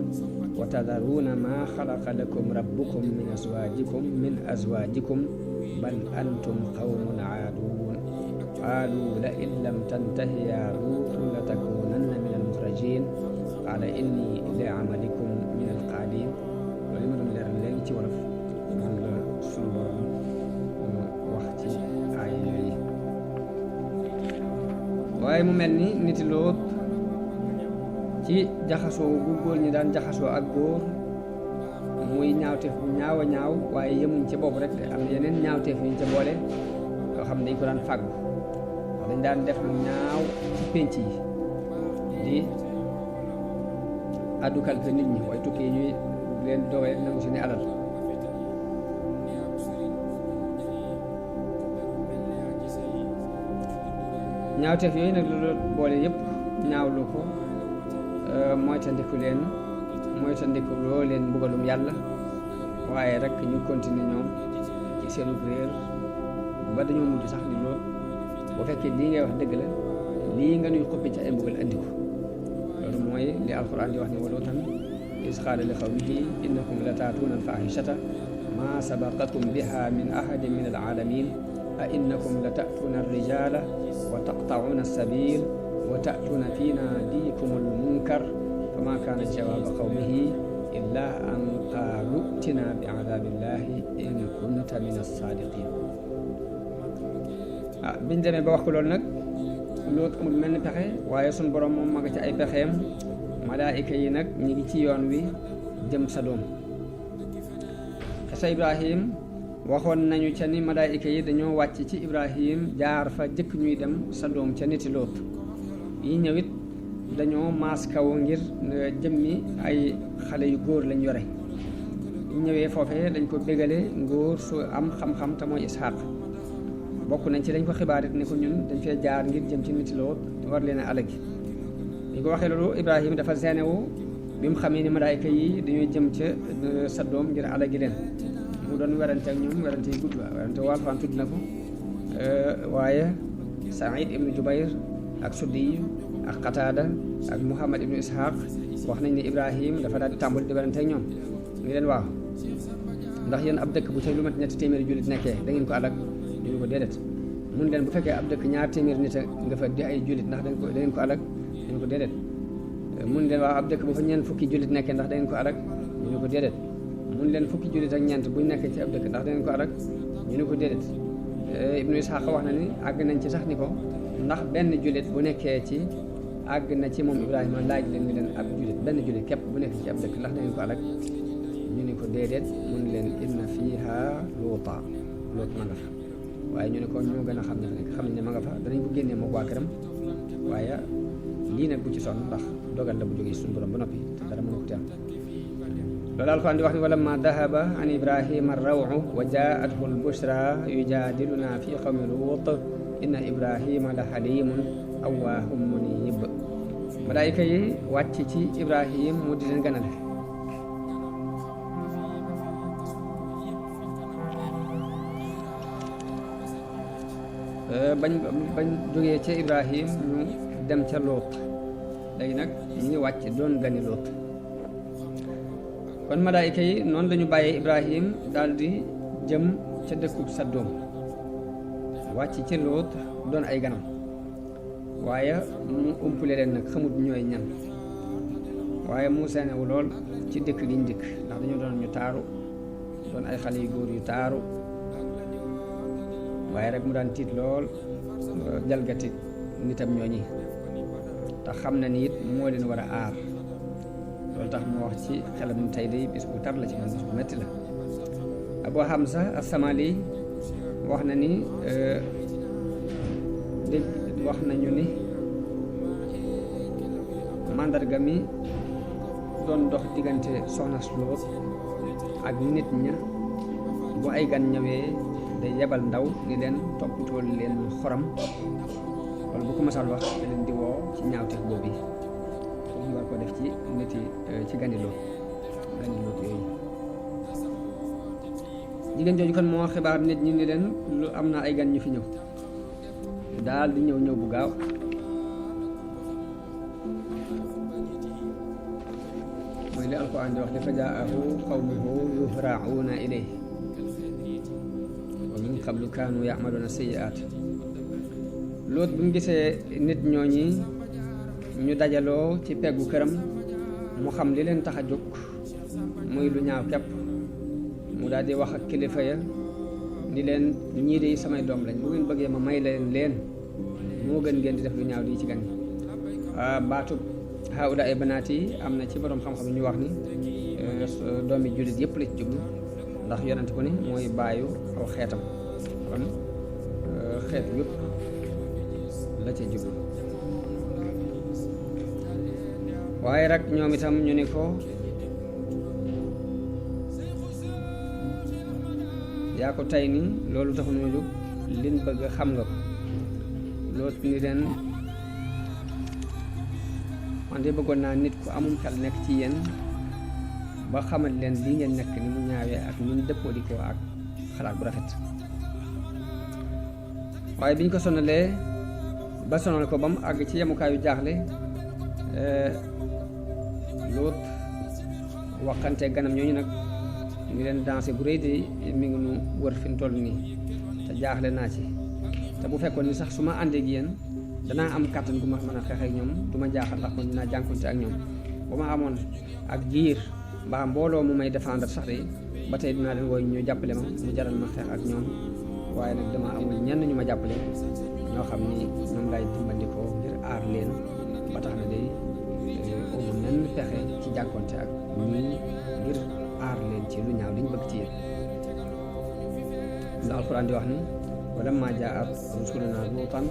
wa tadaruuna ma xalaqa lakum rabbukum min azwajikum bal antum qawmun aaduun qaalu la in lam tantahi ya luutu la takunanna min almuxrajin qaala inni li amalikum min alqaalin. loolu ma doon leeral léegi ci wolof moom la sunu borom wax ci aay yooyu. waaye mu mel ni niti Luut ci jaxasoo bu góor ñi daan jaxasoo ak góor muy ñaawteef bu ñaaw a ñaaw, waaye yemuñ ca boobu rek am na yeneen ñaawteef yuñ ca boole yoo xam ne dañ ko daan fàggu. dañ daan def lu ñaaw ci pénc yi di addu kalpe nit ñi, waaye tukki ñuy leen doge nangu seeni alal. ñaawteef yooyu nag loolu boole yëpp ñaawlu ko, moytandiku loo leen mbugalum yàlla. waaye rek ñu continuer ñoom ci seenu réer ba dañoo mujj sax ni lool bu fekkee lii ngay wax dëgg la, lii nga nuy xuppi ci ay mbugal andi ko. loolu mooy li alquran di wax ne wa luutan iz qaala li qawmihi innakum la taatuuna alfaaxishata maa sabaqakum biha min ahadin min alaalamin a innakum la taatuuna alrijala wa taqta'uuna alsabil wa ta'tuuna fi naadikum almunkar fama kaana jawaaba qawmihi illa an qaalu tina bi adabillahi in kunta min alsaadiqin. biñ demee ba wax ko loolu nag Luut amul mel ni pexe, waaye suñ borom moom ma nga ci ay pexeem. malaayika yi nag ñi ngi ci yoon wi jëm Sadom. xisa Ibrahim waxoon nañu ca ni malaayika yi dañoo wàcc ci Ibrahim jaar fa jëkk ñuy dem Sadom ca niti Luut yi ñëwit dañoo maas kaw ngir jëmmi ay xale yu góor lañ yore. ñu ñëwee foofee dañ ko bégale ngóor su am xam-xam te mooy Isxaaq. bokk nañ ci dañ ko xibaarit ne ko ñun dañ fee jaar ngir jëm ci niti Luut war leen a alagi. bi ko waxee loolu Ibrahima dafa génnewu bi mu xamee ni malaayika yi dañuy jëm ca Sadom ngir alagi leen. mu doon werante ak ñoom werante yu gudd werante Alxuraan tudd na ko. waaye Saïd ibnu Jubayr ak Suddi ak Qataada ak Muhammad ibnu Ishaq wax nañ ne Ibrahim dafa daal di tàmbali di werante ak ñoom. ñu leen waaw ndax yéen ab dëkk bu ca lu mat ñetti téeméeri jullit nekkee da ngeen ko alag ñu ko déedéet mun leen bu fekkee ab dëkk ñaar téeméer nit a nga fa di ay jullit ndax da ngeen ko alag ñu ne ko déedéet mun leen waaw ab dëkk bu fa ñeent fukki jullit nekkee ndax da ngeen ko alag ñu ne ko déedéet mun leen fukki jullit ak ñeent buñ nekkee ci ab dëkk ndax da ngeen ko alag ñu ne ko déedéet Ibnu Isxaaq wax na ni àgg nañ ci sax ni ko ndax benn jullit bu nekkee ci àgg na ci moom Ibrahima laaj leen ni leen ab jullit benn jullit képp bu nekk ci ab dëkk ndax da ngeen ko alag ñu ne ko déedéet mun leen inna fiiha luuta loot ma nga fa waaye ñu ne ko ñoo gën a xam nañ ne ma nga fa danañ ko génnee moo waa këram waaye lii nag bu ci sonn ndax dogal la bu jógee suñu borom ba noppi te dara mënu ko te am loolu Alxuraan di wax ni walamma dahaba an Ibrahima ar-raw'u wa jaa'athu al-bushra yujaadiluna fi qawmi Luut inna Ibrahima la haliimun awwaahun muniib malaayika yi wàcc ci Ibrahim mu di leen ganale bañ jógee ca Ibrahim ñu dem ca Luut léegi nag ñu ngi wàcc doon gani Luut kon malaayika yi noonu lañu bàyyee Ibrahim daal di jëm ca dëkku Saddoom wàcc ci Luut doon ay ganam waaye mu umpule leen nag xamut ñooy ñan waaye mu seenewu lool ci dëkk giñ dëkk ndax dañoo doon ñu taaru doon ay xale yu góor yu taaru waaye rek mu daan tiit lool jalgati nitam ñooñi te xam na ni it moo leen war a aar loolu tax mu wax ci xelam ni tey day bis bu tar la ci man bis bu metti la Abu Hamza as-Samali wax na ni wax nañu ni màndarga mi doon dox diggante soxna Luut ak nit ña bu ay gan ñëwee day yebal ndaw ni leen toppatool leen xorom wala bu ko masal wax da leen di woo ci ñaawteef boobu yi ñu war ko def ci nit yi ci gani Luut yooyu jigéen jooju kon moo xibaar nit ñi ni leen lu am na ay gan ñu fi ñëw daal di ñëw bu gaaw mooy li Alxuraan di wax dafa jaahu qawmuhu yuhra'una ilayhi wa min qablu kaanu ya'maluna sayyi'aat Luut bu mu gisee nit ñooñi ñu dajaloo ci peggu këram mu xam li leen tax a jóg muy lu ñaaw képp mu daal di wax ak kilifa ya ni leen ñii de samay doom lañ bu ngeen bëggee ma may leen moo gën ngeen di def lu ñaaw di ci gan yi baatu haula ay banaat yi am na ci borom xam-xam ñu wax ni doomi jullit yëpp la ci jublu ndax yonent ko ni mooy baayu aw xeetam kon xeet yëpp la ci jublu waaye rek ñoom itam ñu ni ko yaa ko tey ni loolu taxu ñu jóg liñ bëgg xam nga ko Luut ni leen man de bëggoon naa nit ku amum xel nekk ci yéen ba xamal leen lii ngeen nekk ni mu ñaawee ak ni mu dëppoo di ko ak xalaat bu rafet waaye biñ ko sonalee ba sonal ko ba mu àgg ci yemukaayu jaaxle Luut waxante ganam ñooñu nag ngi leen dansé bu rëy de mi ngi nu wër fi mu toll nii te jaaxle naa ci te bu fekkoon ni sax su ma àndee ak yéen danaa am kàttan gu ma mën a xeex ak ñoom du ma jaaxal ndax man dinaa jànkonte ak ñoom bu ma amoon ak giir mbaa mbooloo mu may défendre sax de ba tey dinaa leen wooy ñu jàppale ma mu jaral ma xeex ak ñoom waaye nag dama amul ñenn ñu ma jàppale ñoo xam ni ñoom lay dimbandikoo ngir aar leen ba tax na de amu menn pexe ci jànkonte ak ñii ngir aar leen ci lu ñaaw liñ bëgg ci yéen la Alxuraan di wax ni walamma jaa'at rusuluna luutan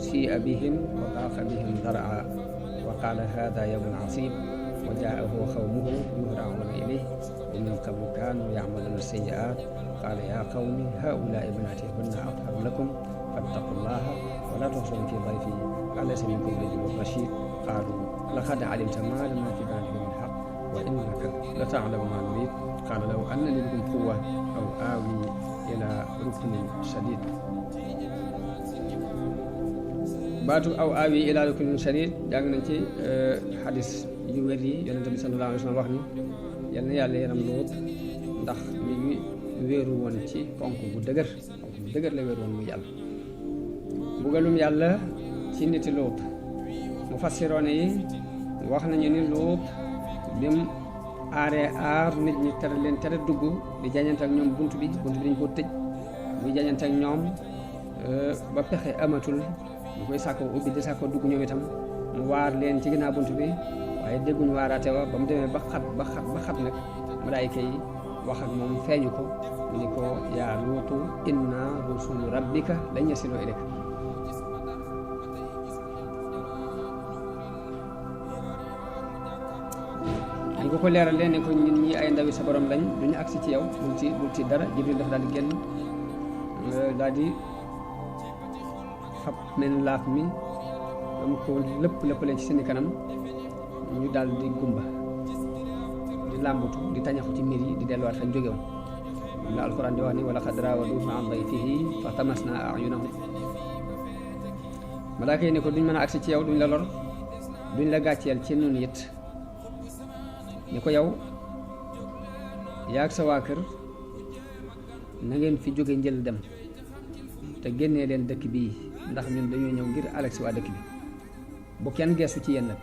sii'a bihim wa daaqa bihim dar'a wa qaala haadha yawmun 'asiib wa jaa'ahu qawmuhu yuhra'uuna ilayhi wa min qablu kaanuu ya'maluuna sayyi'aat qaala yaa qawmi haa'ulaa'i banaatii hunna atharu lakum fattaqullaaha wa laa tukhzuunii fii dayfii alaysa minkum rajulun rashiid qaaluu laqad 'alimta maa lanaa fii banaatiika min haqq wa innaka lata'lamu maa nuriid qaala law anna lii bikum quwwatan aw aawii ilaa ruknin shadiid baatu aw aawi ilaa ruknin shadiid jàng nañ ci xadis yu wér yi yonent bi sallallahu alayhi wa sallam wax ni yal na yàlla yaram Luut ndax mi ngi wéeru woon ci ponk bu dëgër la wéeru woon muy yàlla mbugalum yàlla ci niti Luut mufassiroone yi wax nañu ni Luut bim aaree aar nit ñi tere leen tere dugg di jañante ak ñoom bunt bi dañ ko tëj muy jañante ak ñoom ba pexe amatul ñu koy sàkkoo ubbi di sàkkoo dugg ñoom itam mu waar leen ci ginnaaw bunt bi waaye dégguñu waaraate wa ba mu demee ba xat nag malaayika yi wax ak moom feeñu ko mu ni ko yaa Luutu inna rusulu rabbika lan yasilu ilayka ñu ko leeral leen ne ko ñun ñi ay ndawi sa borom lañ duñu agsi ci yow bul ci dara. Jibril dafa daal di génn daal di fab men laaf mi dam ko lëpp leen ci seeni kanam ñu daal di gumba di làmbutu di tañaxu ci mbir yi di delluwaat fañ jóge woon la alquran di wax ni wa laqad raawaduuhu an dayfihi fa tamasnaa a'yunahum. malaaka yi ne ko duñ mën a agsi ci yow duñ la lor duñ la gàcceel ci nun it ni ko yow yaag sa waa kër na ngeen fi jóge njël dem te génnee leen dëkk bii ndax ñun dañoo ñëw ngir alex waa dëkk bi bu kenn gestu ci yéen nag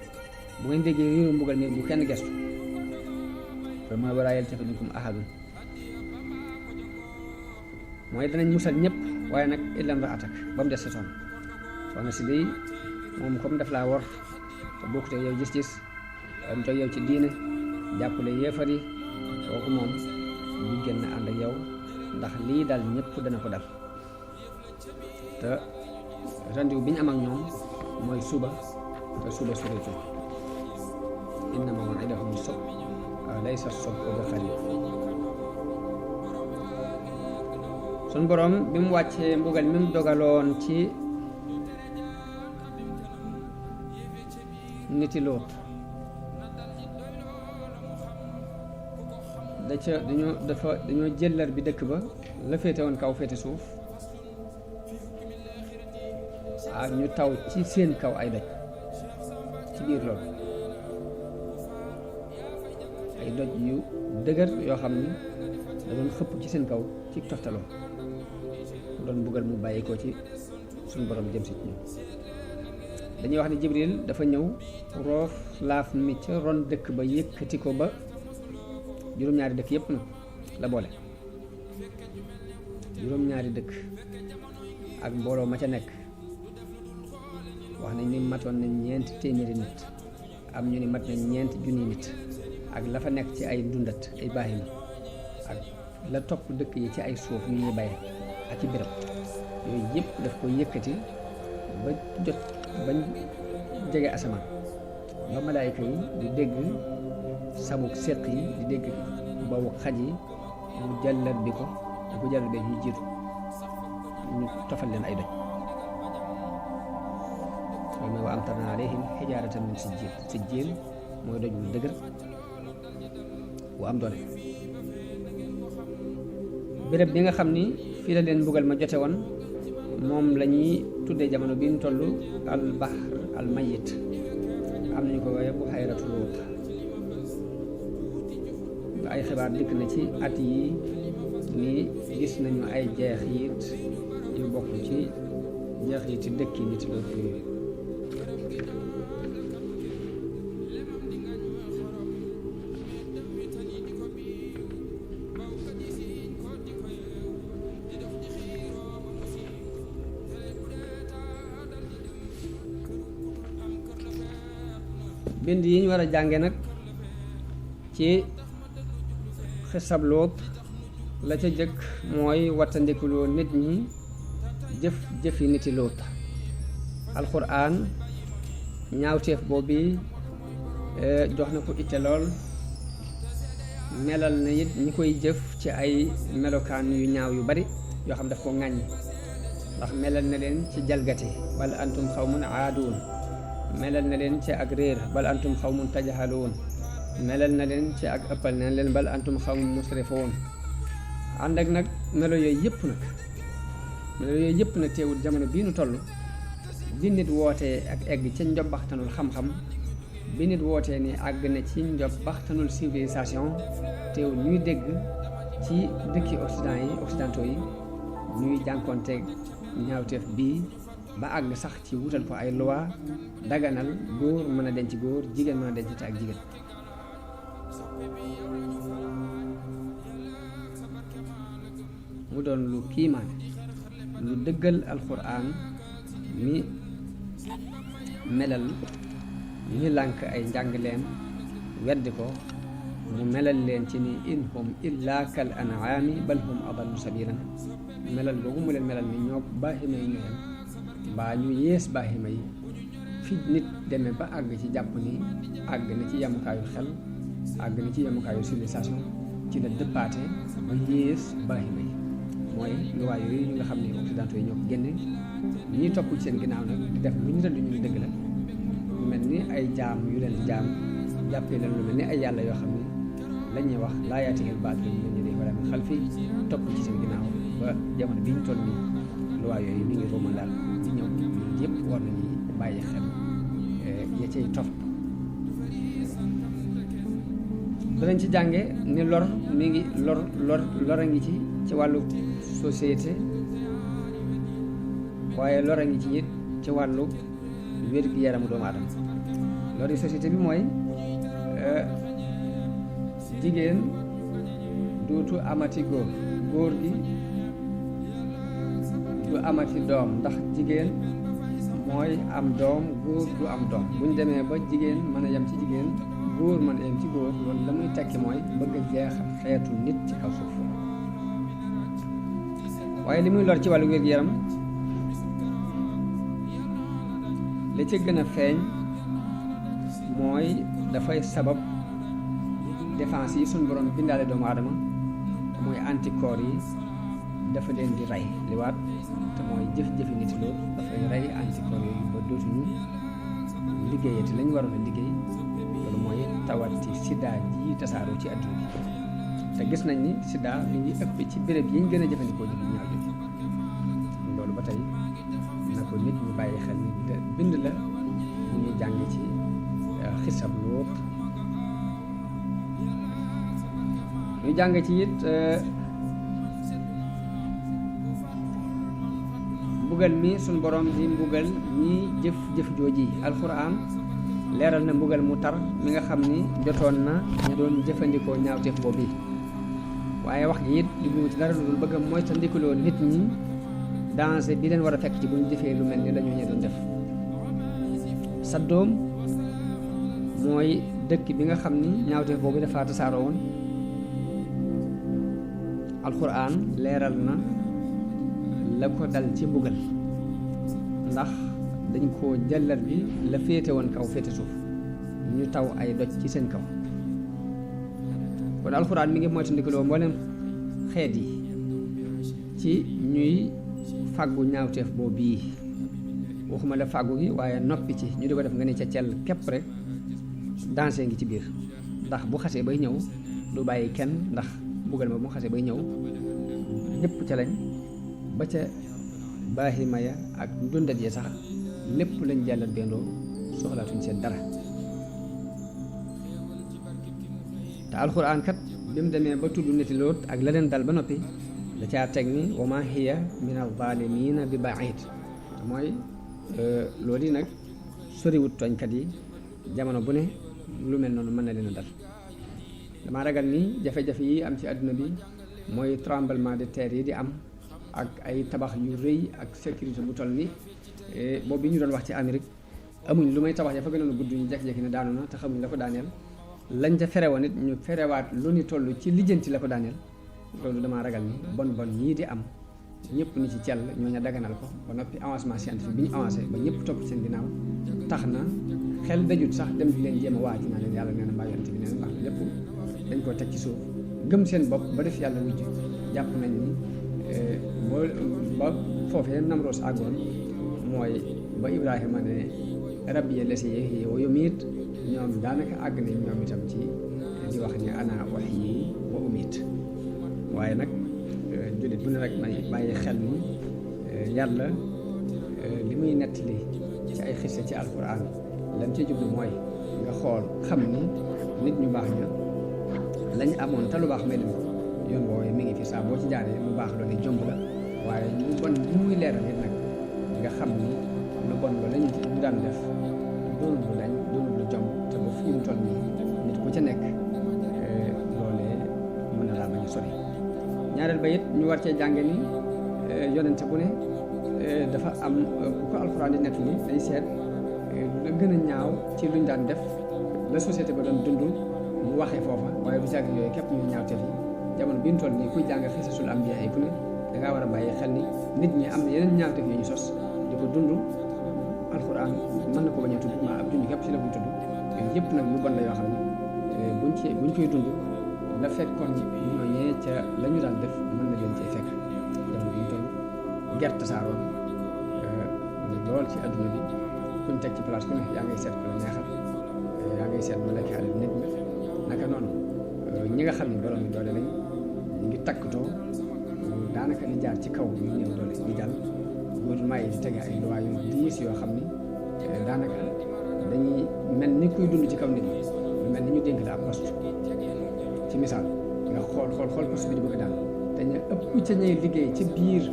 bu ngeen déggee riiru mbugal mi bu kenn gestu fa ma walaa yaltafit minkum ahadun mooy danañ musal ñëpp waaye nag illam ra'atak ba mu des sa soxna si day moom comme daf laa war te bokkute yow gis-gis am toog yow ci diine jàppale yéefar yi kooku moom ñu génn ànd ak yow ndax lii dal ñëpp dana ko dal te rendez-vous bi ñu am ak ñoom mooy suba te suba sureetu innama maw'idahum as-subh laysa as-subhu bi qariib. sun borom bi mu wàccee mbugal mi mu dogaloon ci niti Luut dañoo jëllar bi dëkk ba la féete woon kaw féete suuf ak ñu taw ci seen kaw ay doj ci biir loolu ay doj yu dëgër yoo xam ni da doon xëpp ci seen kaw ci toftaloo doon mbugal mu bàyyi ko ci suñu borom jëm si ci ñoom. dañuy wax ni Jibril dafa ñëw roof laaf mi ca ron dëkk ba yëkkati ko ba juróom-ñaari dëkk yépp nag la boole juróom-ñaari dëkk ak mbooloo ma ca nekk wax nañ ni matoon nañ 400 nit am ñu ni mat nañ 4 junni nit ak la fa nekk ci ay dundat ay baahima ak la topp dëkk yi ci ay suuf yu ñuy baye ak ci béréb yooyu yëpp daf ko yëkkati ba jot bañ jege asamaan ba malaayika yi di dégg sabuk séq yi di dégg bawu xaj yi mu jàllar bi ko di ko jàllar bi ñu jiitu ñu tofal leen ay doj loolu mooy wa amtarna alayhim hijaaratan min sijjiil mooy doj bu dëgër bu am doole. béréb bi nga xam ni fii la leen mbugal ma jote woon moom la ñuy tuddee jamono bi ñu toll al bahr al mayit am nañu ko waaye buhayratu Luut. ay xibaar dikk na ci at yi ni gis nañu ay jeexit yu bokk ci jeexiti dëkki nit Luut yooyu. bind yi ñu war a jànge nag ci xisab Luut la ca jëkk mooy wattandikuloo nit ñi jëfi niti Luut. alxuraan ñaawteef boobu jox na ko itte lool melal na it ñi koy jëf ci ay melokaan yu ñaaw yu bari yoo xam daf ko ŋàññ ndax melal na leen ci jalgati bal antum xawmun aaduun melal na leen ci ak réer bal antum xawmun tajhaluun melal na leen ci ak ëppal na leen bal antum xawmun musrifuun. ànd ak nag melo yooyu yëpp nag teewul jamono bii nu toll bi nit wootee ak egg ca njobbaxtanul xam-xam bi nit wootee ni àgg na ci njobbaxtanul civilisation teewul ñuy dégg ci dëkki occidentaux yi ñuy jànkoonteeg ñaawteef bii ba àgg sax ci wutal ko ay loi daganal góor mën a denc góor jigéen mën a denc te ak jigéen. mu doon lu kiimaan lu dëggal alxuraan mi melal ñi lànk ay njàngaleem weddi ko mu melal leen ci ni in hum illa kal an'aami bal hum adallu sabilan melal boobu mu leen melal ni ñoo baaxima yi ñoom mbaa ñu yées baaxima yi fi nit demee ba àgg ci jàpp ni àgg na ci yemukaayu xel àgg na ci yemukaayu civilisation ci la dëppaate ba yées baaxima yi mooy luwaa yooyu ñu nga xam ne occidentaux yi ñoo ko génne ñi topp ci seen ginnaaw nag di def lu ñu rëdd ñu dëgg la lu mel ni ay jaam yu leen di jaam jàppee leen lu mel ni ay yàlla yoo xam ne la ñuy wax laa yaatihil baatil min bayni yadayhi wa laa min xalfihi topp ci seen ginnaaw ba jamono bi ñu toll nii luwaa yooyu mi ngi rooma daal di ñëw yëpp war nañu bàyyi xel ya cay topp. danañ ci jànge ni lor mi ngi lor a ngi ci wàllu société waaye lor a ngi ci it ci wàllu wér-gi-yaramu doomu aadama. lori société bi mooy jigéen dootu amati góor gi du amati doom ndax jigéen mooy am doom góor du am doom bu ñu demee ba jigéen mën a yem ci jigéen góor mën a yem ci góor loolu la muy tekki mooy bëgg a jeexal xeetu nit ci kaw suuf. waaye li muy lor ci wàllu wér-gu-yaram li ci gën a feeñ mooy dafay sabab défense yi suñu borom bindaale doomu aadama te mooy anticorps yi dafa leen di rey liwaat te mooy jëf-jëfi nit loolu dafay rey anticorps yooyu ba dootuñu liggéeyati lañ waroon a liggéey loolu mooy tawati sida ji tasaaroo ci àdduna bi te gis nañ ni sida li ñuy ëpp ci béréb yi ñu gën a jëfandikoo ji ñaaw jëf loolu ba tey na ko nit ñu bàyyi xel ni bind la bu ñuy jàng ci xisab Luut ñu jàng ci it mbugal mi suñ borom di mbugal ñi jëf jooji alxuraan leeral na mbugal mu tar mi nga xam ni jotoon na ñu doon jëfandikoo ñaawteef boobu waaye wax gi it jubluwu ci dara lu dul bëgg a moytandikuloo nit ñi danger bi leen war a fekk ci bu ñu jëfee lu mel ni la ñu ñee doon def. Saddoom mooy dëkk bi nga xam ni ñaawteef boobu dafa tasaaroo woon alxuraan leeral na la ko dal ci mbugal ndax dañ koo jàllar bi la féete woon kaw féete suuf ñu taw ay doj ci seen kaw kon alxuraan mi ngi moytandikuloo mboolem xeet yi ci ñuy fàggu ñaawteef boobu bii waxuma la fàggu gi waaye noppi ci ñu di ko def nga ne ca cell képp rek danger ngi ci biir ndax bu xasee bay ñëw du bàyyi kenn ndax mbugal ma bu xasee bay ñëw ñëpp ca lañ ba ca baahima ya ak ndundat ya sax lépp lañ jàllat bendoo soxlaatuñ seen dara te alxuraan kat bi mu demee ba tudd niti Luut ak la leen dal ba noppi da caa teg ni wa ma hiya min al-zaalimiina bi ba'iid mooy loolu yi nag soriwut tooñkat yi jamono bu ne lu mel noonu mën na leen a dal dama ragal ni jafe-jafe yi am ci àdduna bi mooy tremblement de terre yi di am ak ay tabax yu rëy ak sécurité bu toll ni boobu bi ñu doon wax ci Amérique amuñ lu may tabax ya fa gënoon a gudd ñu jekki-jekki ne daanu na te xamuñ la ko daaneel lañ ca ferewoon nit ñu ferewaat lu ni toll ci lijjanti la ko daaneel loolu damaa ragal ni bon yii di am ñëpp ni ci cell ñooñu daganal ko ba noppi avancement scientifique bi ñu avancé ba ñëpp topp seen ginnaaw tax na xel dajut sax dem di leen jéem a waaj naa leen yàlla nee na mbaa yonent bi nee na ndax lépp dañ koo teg ci suuf gëm seen bopp ba def yàlla wujj jàpp nañ ni ba foofee Namroos àggoon mooy ba Ibrahima ne rabbiya lasi yuhyi wa yumiit ñoom daanaka àgg nañ ñoom itam ci di wax ni ana uhyi wa umiit waaye nag jullit bu ne rek may bàyyi xel ni yàlla li muy nettali ci ay xisse ci alquran lan ci jublu mooy nga xool xam ni nit ñu baax ña lañ amoon te lu baax may leen ko yoon woowee mi ngi fi saa boo ci jaaree lu baax loolu jomb la waaye lu bon li muy leeral nag nga xam ni lu bon la lañu daan def doonul lu dañ doonul lu jom te ba fi mu toll nii nit ku ca nekk loolee mën na laa bañ a sori. ñaareel ba it ñu war cee jànge ni yonente bu ne dafa am bu ko alxuraan di nekk ni day seet la gën a ñaaw ci luñ daan def la société ba doon dund mu waxee foofa waaye du jàgg yooyu képp ñu ñaaw te fi jamono bi ñu toll nii kuy jàng xisasul ambiya yi ku ne da ngaa war a bàyyi xel ni nit ñi am na yeneen ñaawte yu ñu sos di ko dund alxuraan mën na ko bañ a tudd maa ab dund képp ci la koy tudd yooyu yëpp nag lu bon la yoo xam ne buñ koy dund la fekkoon ñooñee ca la ñu daan def mën na leen cee fekk jamono bi ñu toll gerte saaroon lool ci adduna bi kuñ teg ci place ku ne yaa ngay seet ku la neexal yaa ngay seet ma la xaale nit ñi naka noonu ñi nga xam ne borom bi doole lañ ñu ngi takkutoo daanaka di jaar ci kaw ñu néew doole di jàll gouvernement yi di tege ay loi yu diis yoo xam ni daanaka dañuy mel ni kuy dund ci kaw nit ñi mel ni ñu dénk la ab poste ci misaal nga xool poste bi di bëgg daal te ñu ëpp ca ñuy liggéey ci biir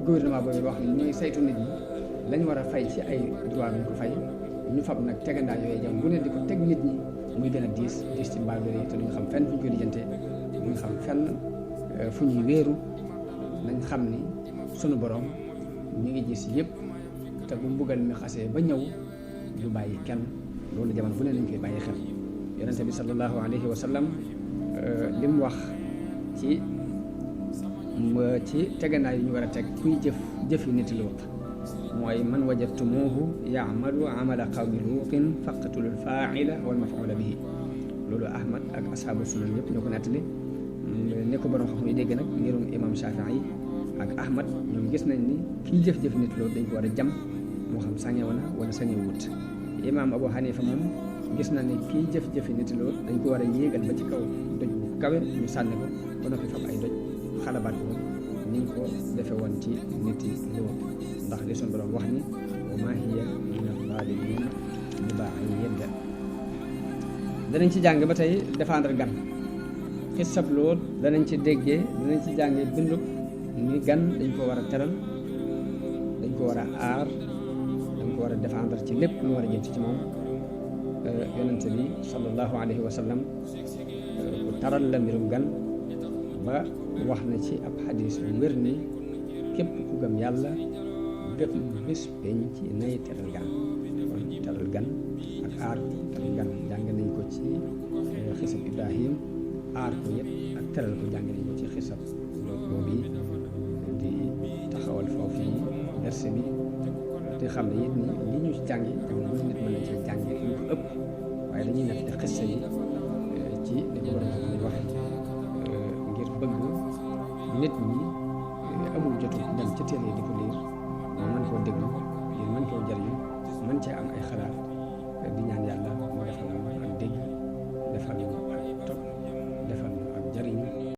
gouvernement boobu wax ni ñooy saytu nit ñi lañ war a fay ci ay droit ñu ko fay ñu fab nag tegandaa yooyu jam bu ne di ko teg nit ñi muy gën a diis ci mbaal bi te duñu xam fenn fu ñu koy lijjantee duñu xam fenn fu ñuy wéeru nañ xam ni sunu borom ñu ngi gis yëpp te bu mbugal mi xasee ba ñëw du bàyyi kenn loolu jamono bu ne nañ koy bàyyi xel yonente bi sallallahu alayhi wa sallam li mu wax ci tegandaay yu ñu war a teg kuy jëf yi nit Luut mooy man wajadtumuuhu yaamalu amala qawmi luutin faqtulul faaila wal mafuula bihi loolu Ahmad ak ashaabu sunan yëpp ñoo ko nettali ne ko borom xam-xam yi dégg nag ngirum imam Shafii yi ak Ahmad ñoom gis nañ ni kii jëf-jëf nit Luut dañ ko war a jam moo xam sañew na wala sañew wut imam Abu Hanifa moom gis na ni kii jëf-jëfi nit Luut dañ ko war a yéegal ba ci kaw doj bu kawe ñu sànni ko ba noppi fab ay doj xalabaat ko ni ñu ko defe woon ci nit Luut ndax li suñu borom wax ni wa maa hiya mina zaalimiin bi ba'iid. danañ ci jàng ba tey défendre gan xisab Luut danañ ci déggee danañ ci jàngee bindu ni gan dañ ko war a teral dañ ko war a aar dañ ko war a défendre ci lépp lu war a jëm ci moom yonente bi sallallahu alayhi wa sallam ku taral la mbirum gan ba wax na ci ab xadis bu wér ni képp ku gëm yàlla gëm bés penc nay teral gan kon teral gan ak aar ko teral gan jàng nañ ko ci xisab Ibrahim aar ko yëpp ak teral ko jàng nañ ko ci xisab Luut boobu di taxawal foofu yi verse bi te xam ne it ni li ñu ci jàngi jamono bu nit mën na ci jàngi lu ko ëpp waaye dañuy nekk di xissa yi ci ni ko borom xam ne waxe ngir bëgg nit ñi amul jotu dem ca téere di ko liir mën koo déglu ngir mën koo jariñu mën cee am ay xalaat